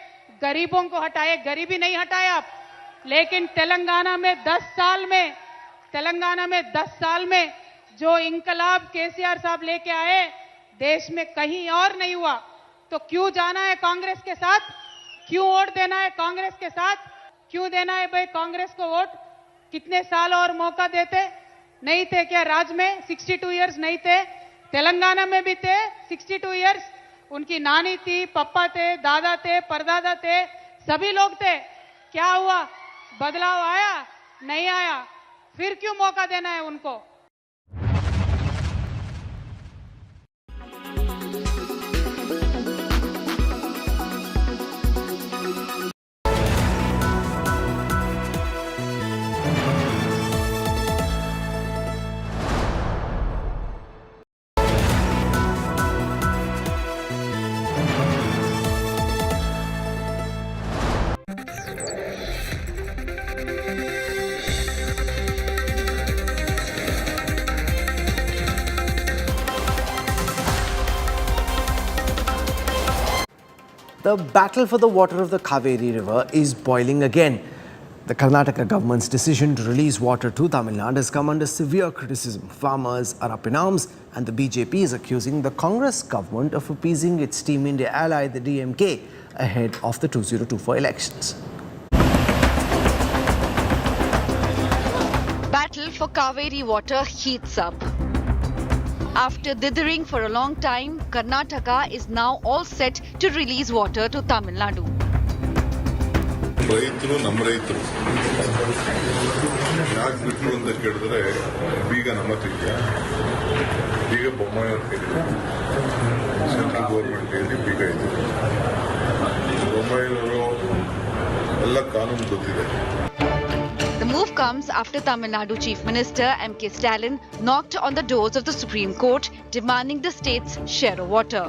गरीबों को हटाए, गरीबी नहीं हटाए आप। लेकिन तेलंगाना में 10 साल में जो इंकलाब केसीआर साहब लेके आए, देश में कहीं और नहीं हुआ। तो क्यों जाना है कांग्रेस के साथ? क्यों वोट देना है कांग्रेस के साथ? क्यों देना है भाई कांग्रेस को वोट? कितने साल और मौका देते? नहीं थे क्या राज में? 62 इयर्स नहीं थे? तेलंगाना में भी थे 62 इयर्स। उनकी नानी थी, पापा थे, दादा थे, परदादा थे, सभी लोग थे। क्या हुआ? बदलाव आया? नहीं आया। फिर क्यों मौका देना है उनको? The battle for the water of the Kaveri river is boiling again. The Karnataka government's decision to release water to Tamil Nadu has come under severe criticism. Farmers are up in arms and the BJP is accusing the Congress government of appeasing its Team India ally, the DMK, ahead of the 2024 elections. Battle for Kaveri water heats up. After dithering for a long time, Karnataka is now all set to release water to Tamil Nadu. ರೈತರು ನಮ್ಮ ರೈತರು ಯಾಕೆ ಬಿಟ್ಟರು ಅಂತ ಕೇಳಿದ್ರೆ ಬೀಗ ನಮ್ಮ ಕೈಗೆ ಬೀಗ ಬೊಮ್ಮಾಯಿಯವ್ರ ಕೈಗೆ ಸೆಂಟ್ರಲ್ ಗೌರ್ಮೆಂಟ್ ಕೈಯಲ್ಲಿ ಬೀಗ ಇದೆ ಬೊಮ್ಮಾಯಿಯವರು ಎಲ್ಲ ಕಾನೂನು ಗೊತ್ತಿದೆ. The move comes after Tamil Nadu Chief Minister M.K. Stalin knocked on the doors of the Supreme Court demanding the state's share of water.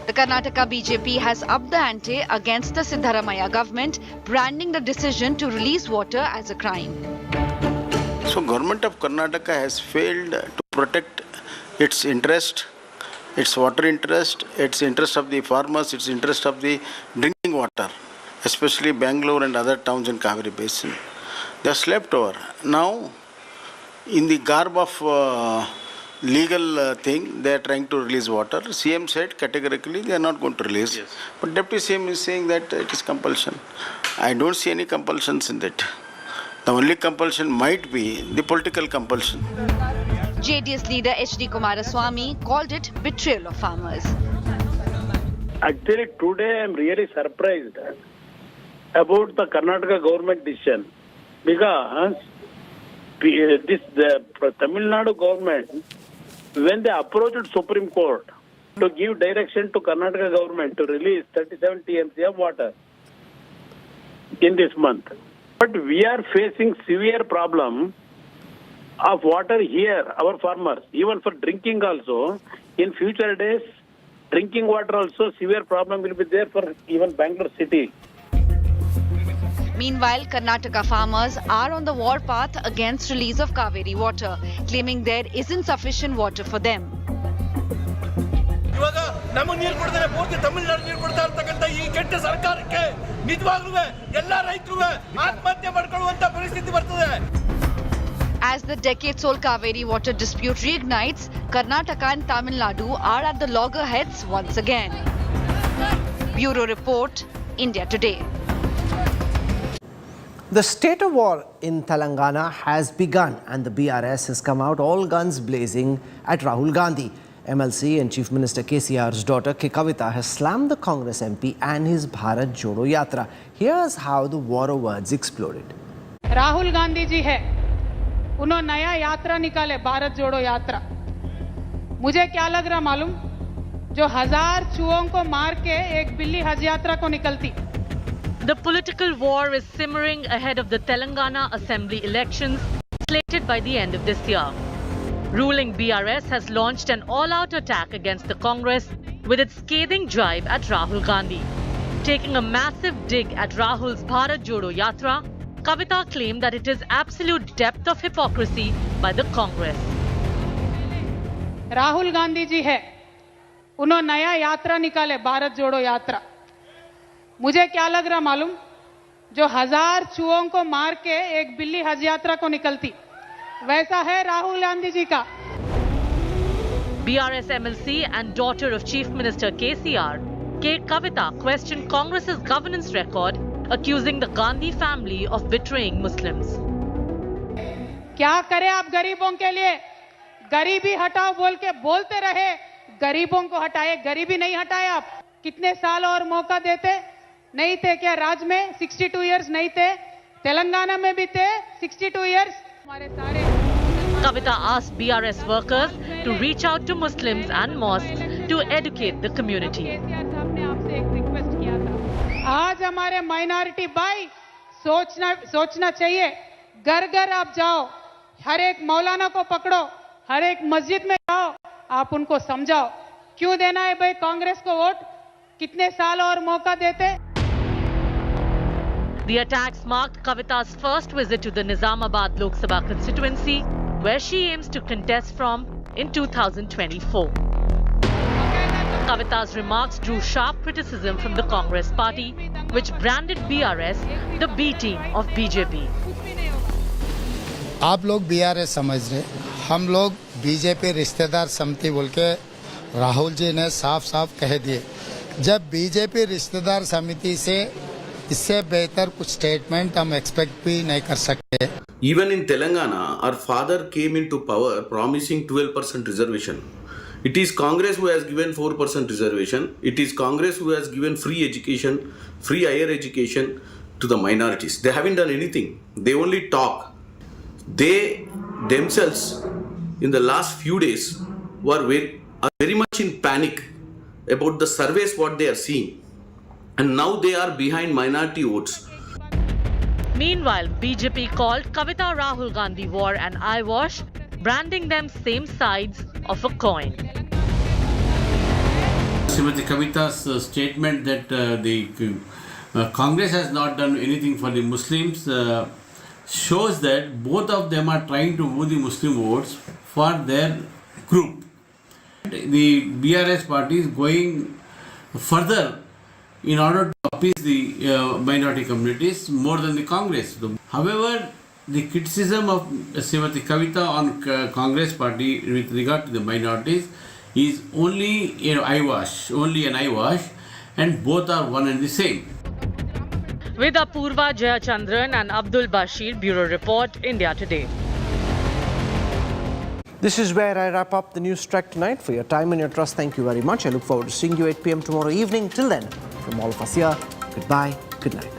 The Karnataka BJP has upped the ante against the Siddaramaiah government, branding the decision to release water as a crime. So, government of Karnataka has failed to protect its interest, its water interest, its interest of the farmers, its interest of the drinking water, especially Bangalore and other towns in Kaveri Basin. They are slept over. Now, in the garb of legal thing, they are trying to release water. CM said categorically they are not going to release. Yes. But Deputy CM is saying that it is compulsion. I don't see any compulsions in that. The only compulsion might be the political compulsion. JDS leader H.D. Kumaraswamy called it betrayal of farmers. Actually, today I am really surprised about the Karnataka government decision. Because the Tamil Nadu government, when they approached Supreme Court to give direction to Karnataka government to release 37 TMC of water in this month. But we are facing severe problem of water here, our farmers, even for drinking also. In future days, drinking water also, severe problem will be there for even Bangalore city. Meanwhile, Karnataka farmers are on the warpath against release of Kaveri water, claiming there isn't sufficient water for them. As the decades-old Kaveri water dispute reignites, Karnataka and Tamil Nadu are at the loggerheads once again. Bureau Report, India Today. The state of war in Telangana has begun and the BRS has come out all guns blazing at Rahul Gandhi. MLC and Chief Minister KCR's daughter Kaveri has slammed the Congress MP and his Bharat Jodo Yatra. Here's how the war of words exploded. Rahul Gandhi ji है, उन्होंने नया यात्रा निकाले, भारत जोड़ो यात्रा। मुझे क्या लग रहा मालूम? जो 1000 चूहों को मार के एक बिल्ली हज यात्रा को निकलती। The political war is simmering ahead of the Telangana Assembly elections slated by the end of this year. Ruling BRS has launched an all-out attack against the Congress with its scathing jibe at Rahul Gandhi. Taking a massive dig at Rahul's Bharat Jodo Yatra, Kaveri claimed that it is absolute depth of hypocrisy by the Congress. Rahul Gandhi ji है, उन्होंने नया यात्रा निकाले, भारत जोड़ो यात्रा। मुझे क्या लग रहा मालूम, जो 1000 चूहों को मार के एक बिल्ली हज यात्रा को निकलती, वैसा है राहुल गांधी जी का। BRS MLC and daughter of Chief Minister KCR, K. Kavita questioned Congress's governance record, accusing the Gandhi family of betraying Muslims. क्या करें आप गरीबों के लिए? गरीबी हटाओ बोल के बोलते रहे, गरीबों को हटाए, गरीबी नहीं हटाए आप। कितने साल और मौका देते? नहीं थे क्या राज्य में 62 इयर्स नहीं थे? तेलंगाना में भी थे 62 इयर्स। हमारे सारे Kavita asked BRS workers to reach out to Muslims and mosques to educate the community. साहब ने आपसे एक रिक्वेस्ट किया था, आज हमारे माइनॉरिटी भाई सोचना चाहिए, घर घर आप जाओ, हर एक मौलाना को पकड़ो, हर एक मस्जिद में जाओ, आप उनको समझाओ क्यों देना है भाई कांग्रेस को वोट, कितने साल और मौका देते। The attacks marked Kavita's first visit to the Nizamabad Lok Sabha constituency, where she aims to contest from in 2024. Kavita's remarks drew sharp criticism from the Congress party, which branded BRS the B team of BJP. आप लोग BRS समझ रहे, हम लोग BJP रिश्तेदार समिति बोल के राहुल जी ने साफ साफ कह दिए। जब बीजेपी रिश्तेदार समिति से इससे बेहतर कुछ स्टेटमेंट हम एक्सपेक्ट भी नहीं कर सकते। Even in Telangana, our father came into power promising 12% reservation. It is Congress who has given 4% reservation. It is Congress who has given free education, free higher education to the minorities. They haven't done anything. They only talk. They themselves, in the last few days, are very much in panic about the surveys what they are seeing. And now they are behind minority votes. Meanwhile, BJP called Kavita Rahul Gandhi war an eyewash, branding them same sides of a coin. Srimati Kavita's statement that the Congress has not done anything for the Muslims shows that both of them are trying to move the Muslim votes for their group. The BRS party is going further in order to appease the minority communities more than the Congress. However, the criticism of Srimati Kavita on Congress party with regard to the minorities is only an eyewash, and both are one and the same. With Apurva Jayachandran and Abdul Bashir, Bureau Report, India Today. This is where I wrap up the news track tonight. For your time and your trust, thank you very much. I look forward to seeing you 8 p.m. tomorrow evening. Till then, from all of us here, goodbye, good night.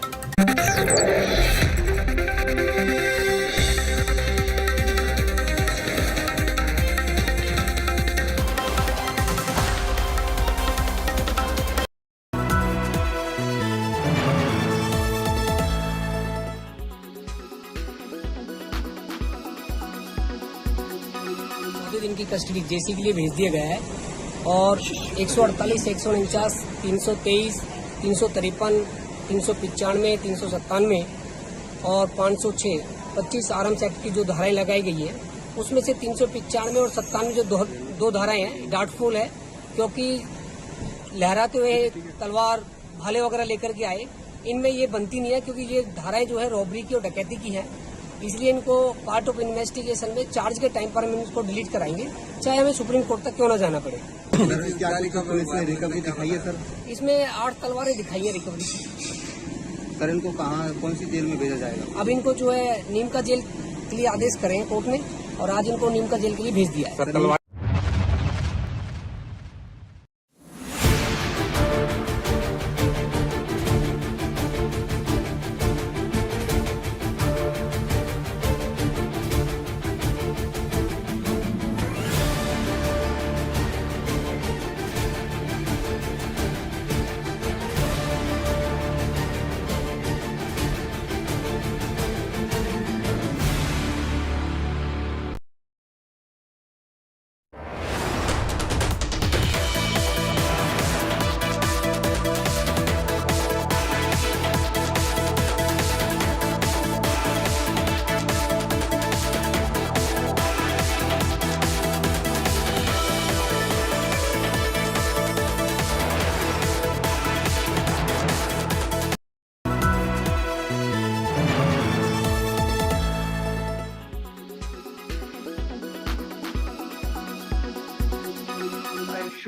दिन की custody जेसी के लिए भेज दिया गया है और 148, 149, 323, 353, 395, 397 और 506, 25 आर्म्स एक्ट की जो धाराएं लगाई गई है, उसमें से 395 और 97 जो दो धाराएं हैं डाउटफुल है, क्योंकि लहराते हुए तलवार भाले वगैरह लेकर के आए, इनमें ये बनती नहीं है, क्योंकि ये धाराएं जो है रॉबरी की और डकैती की है। इसलिए इनको पार्ट ऑफ इन्वेस्टिगेशन में चार्ज के टाइम पर हम इसको डिलीट कराएंगे, चाहे हमें सुप्रीम कोर्ट तक क्यों ना जाना पड़े। रिकवरी दिखाई है सर? इसमें 8 तलवारें दिखाई है रिकवरी। सर इनको कहाँ, कौन सी जेल में भेजा जाएगा? अब इनको जो है नीम का जेल के लिए आदेश करें कोर्ट ने, और आज इनको नीम का जेल के लिए भेज दिया है।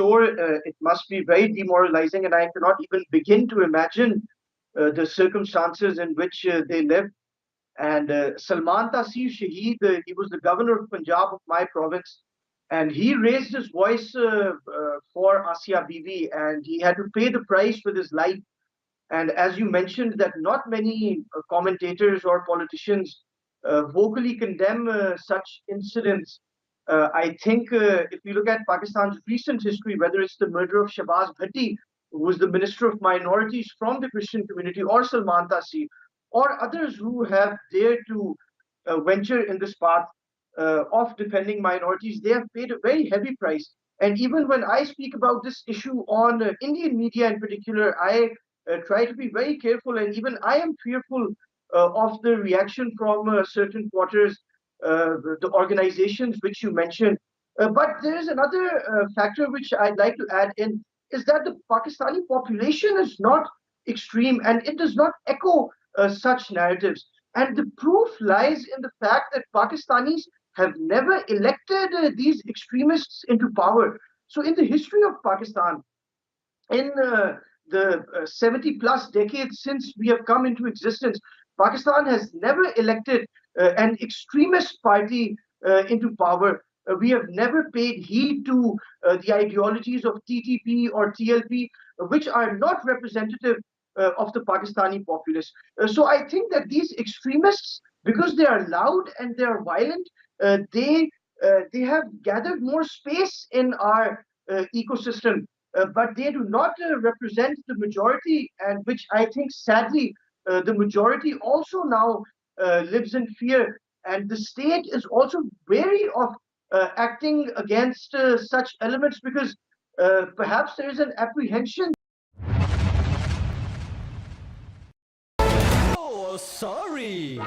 sure it must be very demoralizing, and I cannot even begin to imagine the circumstances in which they live. And Salman Taseer Shaheed, he was the governor of Punjab of my province, and he raised his voice for Asia Bibi, and he had to pay the price with his life. And as you mentioned, that not many commentators or politicians vocally condemn such incidents. I think if you look at Pakistan's recent history, whether it's the murder of Shahbaz Bhatti, who was the Minister of Minorities from the Christian community, or Salman Taseer, or others who have dared to venture in this path of defending minorities, they have paid a very heavy price. And even when I speak about this issue on Indian media in particular, I try to be very careful, and even I am fearful of the reaction from certain quarters, the organizations which you mentioned. But there is another factor which I'd like to add in, is that the Pakistani population is not extreme, and it does not echo such narratives. And the proof lies in the fact that Pakistanis have never elected these extremists into power. So in the history of Pakistan, in the 70 plus decades since we have come into existence, Pakistan has never elected an extremist party into power. We have never paid heed to the ideologies of TTP or TLP, which are not representative of the Pakistani populace. So I think that these extremists, because they are loud and they are violent, they have gathered more space in our ecosystem, but they do not represent the majority, and which I think sadly the majority also now lives in fear, and the state is also wary of acting against such elements, because perhaps there is an apprehension. Oh, sorry.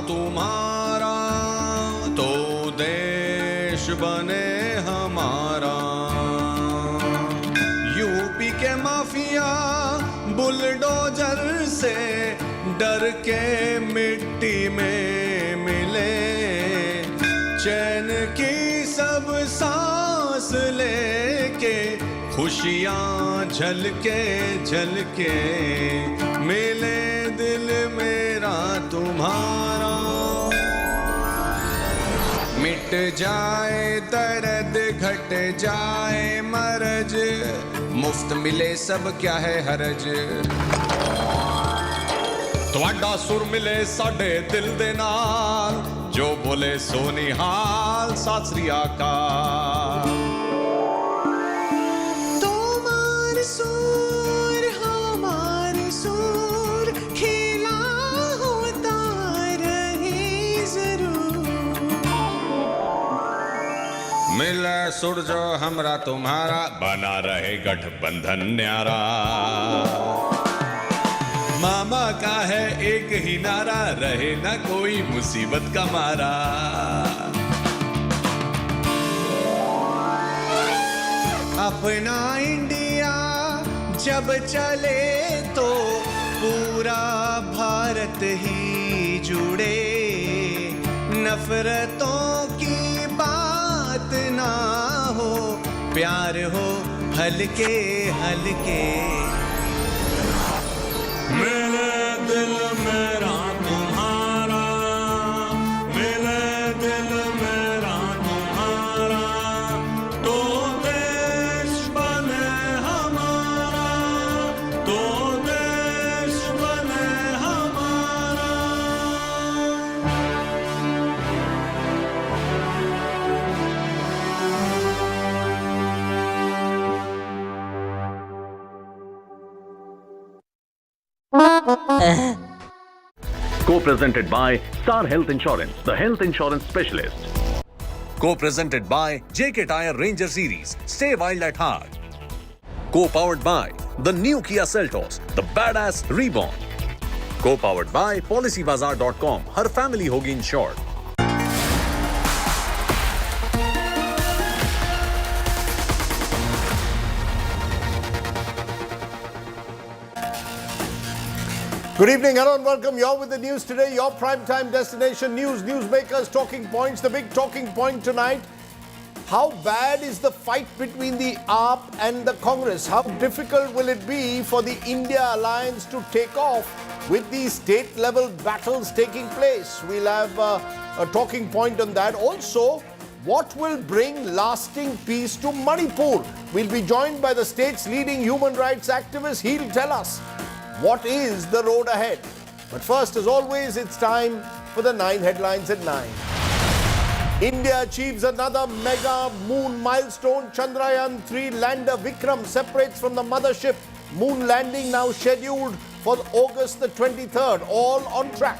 तुम्हारा तो देश बने हमारा। UP के mafia bulldozer से डर के मिट्टी में मिले, चैन की सब सांस लेके खुशियां झलके झलके मिले दिल मेरा तुम्हारा। मिट जाए दर्द घट जाए मरज, मुफ्त मिले सब क्या है हरज। ਤੁਹਾਡਾ ਸੁਰ ਮਿਲੇ ਸਾਡੇ ਦਿਲ ਦੇ ਨਾਲ, ਜੋ ਬੋਲੇ ਸੋ ਨਿਹਾਲ ਸਤਿ ਸ੍ਰੀ ਅਕਾਲ। तुम्हार सुर हमार सुर खिला होता रहे जरूर। मिले सुर जो हमरा तुम्हारा, बना रहे गठबंधन न्यारा। मामा का है एक ही नारा, रहे ना कोई मुसीबत का मारा। अपना इंडिया जब चले तो पूरा भारत ही जुड़े, नफरतों की बात ना हो, प्यार हो हल्के हल्के। मिले दिल मेरा तुम्हारा, मिले दिल मेरा तुम्हारा, तो देश बने हमारा, तो देश बने हमारा। Co-presented by Star Health Insurance, the health insurance specialist. Co-presented by JK Tyre Ranger Series, stay wild at heart. Co-powered by the new Kia Seltos, the badass reborn. Co-powered by PolicyBazaar.com, her family होगी insured. Good evening, hello and welcome. You're with the news today, your primetime destination news, newsmakers, talking points. The big talking point tonight, how bad is the fight between the AAP and the Congress? How difficult will it be for the India alliance to take off with these state-level battles taking place? We'll have a talking point on that. Also, what will bring lasting peace to Manipur? We'll be joined by the state's leading human rights activist. He'll tell us what is the road ahead. But first, as always, it's time for the 9 headlines at 9. India achieves another mega moon milestone. Chandrayaan-3 lander Vikram separates from the mothership. Moon landing now scheduled for August the 23rd. All on track.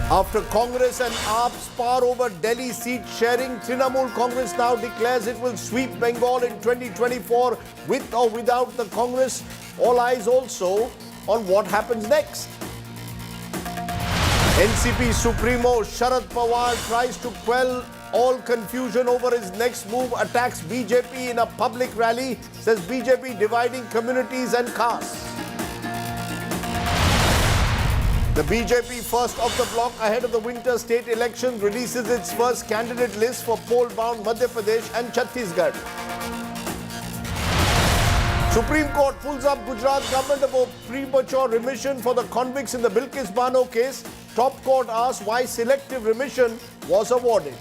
After Congress and AAP spar over Delhi seat sharing, Trinamool Congress now declares it will sweep Bengal in 2024 with or without the Congress. All eyes also on what happens next. NCP Supremo Sharad Pawar tries to quell all confusion over his next move, attacks BJP in a public rally, says BJP dividing communities and castes. The BJP, first of the block ahead of the winter state elections, releases its first candidate list for poll-bound Madhya Pradesh and Chhattisgarh. Supreme Court pulls up Gujarat government about premature remission for the convicts in the Bilkis Bano case. Top court asks why selective remission was awarded.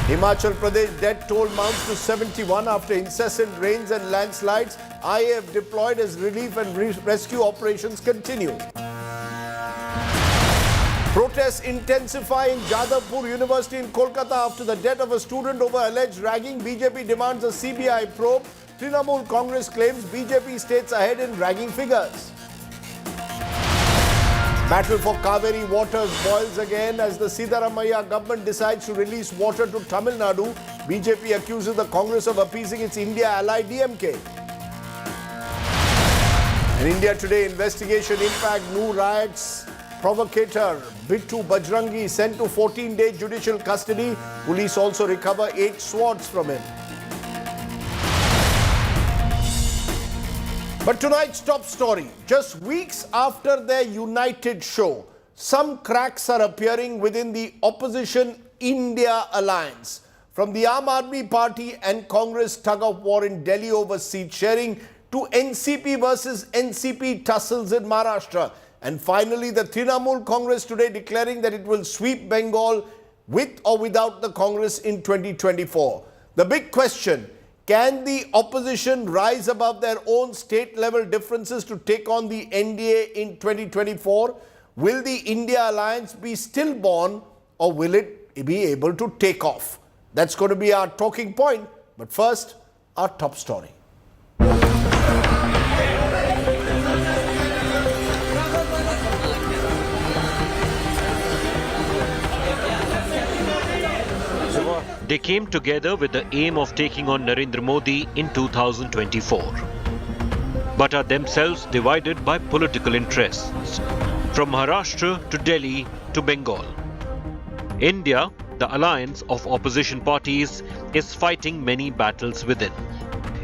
Himachal Pradesh death toll mounts to 71 after incessant rains and landslides. IAF deployed as relief and rescue operations continue. Protests intensify in Jadavpur University in Kolkata after the death of a student over alleged ragging. BJP demands a CBI probe. Trinamool Congress claims BJP states ahead in ragging figures. Battle for Kaveri waters boils again as the Siddaramaiah government decides to release water to Tamil Nadu. BJP accuses the Congress of appeasing its India ally DMK. In India Today, investigation impact new riots. Provocator Bittu Bajrangi sent to 14-day judicial custody. Police also recover 8 swords from him. But tonight's top story, just weeks after their united show, some cracks are appearing within the opposition India alliance. From the Aam Aadmi Party and Congress tug-of-war in Delhi over seat sharing to NCP versus NCP tussles in Maharashtra. And finally, the Trinamool Congress today declaring that it will sweep Bengal with or without the Congress in 2024. The big question, can the opposition rise above their own state-level differences to take on the NDA in 2024? Will the India alliance be stillborn or will it be able to take off? That's going to be our talking point. But first, our top story. They came together with the aim of taking on Narendra Modi in 2024, but are themselves divided by political interests, from Maharashtra to Delhi to Bengal. India, the alliance of opposition parties, is fighting many battles within.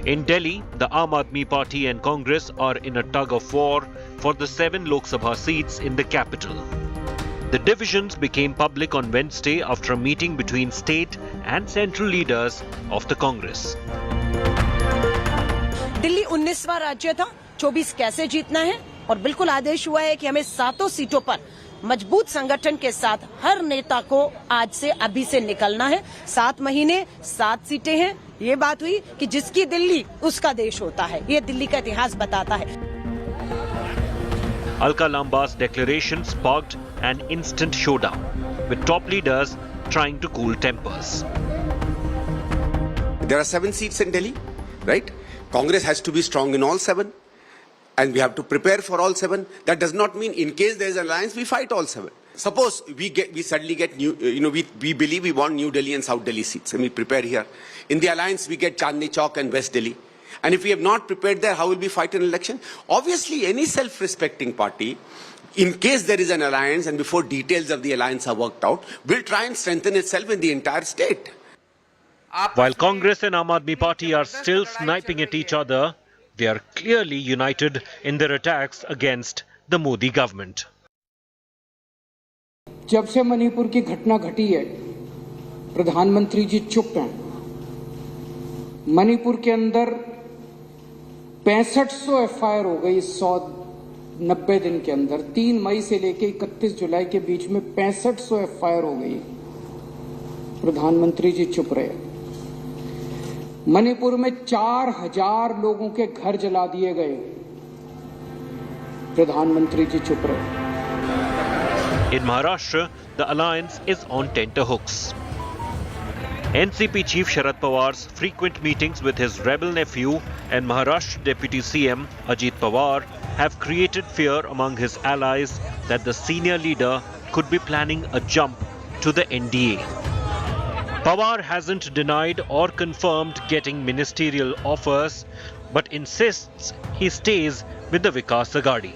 In Delhi, the Aam Aadmi Party and Congress are in a tug-of-war for the 7 Lok Sabha seats in the capital. The divisions became public on Wednesday after a meeting between state and central leaders of the Congress. Delhi 19वां राज्य था, 24 कैसे जीतना है और बिल्कुल आदेश हुआ है कि हमें 7 सीटों पर मजबूत संगठन के साथ हर नेता को आज से अभी से निकलना है। 7 महीने 7 सीटें हैं। ये बात हुई कि जिसकी दिल्ली उसका देश होता है। ये दिल्ली का इतिहास बताता है। Alka Lamba's declaration sparked an instant showdown, with top leaders trying to cool tempers. There are 7 seats in Delhi, right? Congress has to be strong in all 7. And we have to prepare for all 7. That does not mean in case there is an alliance, we fight all 7. Suppose we suddenly get new, we believe we want New Delhi and South Delhi seats, and we prepare here. In the alliance, we get Chandni Chowk and West Delhi. And if we have not prepared there, how will we fight an election? Obviously, any self-respecting party, in case there is an alliance and before details of the alliance are worked out, will try and strengthen itself in the entire state. While Congress and Aam Aadmi Party are still sniping at each other, They are clearly united in their attacks against the Modi government. जब से मणिपुर की घटना घटी है, प्रधानमंत्री जी चुप हैं। मणिपुर के अंदर 6500 एफआईआर हो गई 190 दिन के अंदर। 3 मई से लेकर 31 जुलाई के बीच में 6500 एफआईआर हो गई। प्रधानमंत्री जी चुप रहे। मणिपुर में 4000 लोगों के घर जला दिए गए। प्रधानमंत्री जी चुप रहे। In Maharashtra, the alliance is on tenterhooks. NCP Chief Sharad Pawar's frequent meetings with his rebel nephew and Maharashtra Deputy CM Ajit Pawar have created fear among his allies that the senior leader could be planning a jump to the NDA. Pawar hasn't denied or confirmed getting ministerial offers, but insists he stays with the Vikas Agadi.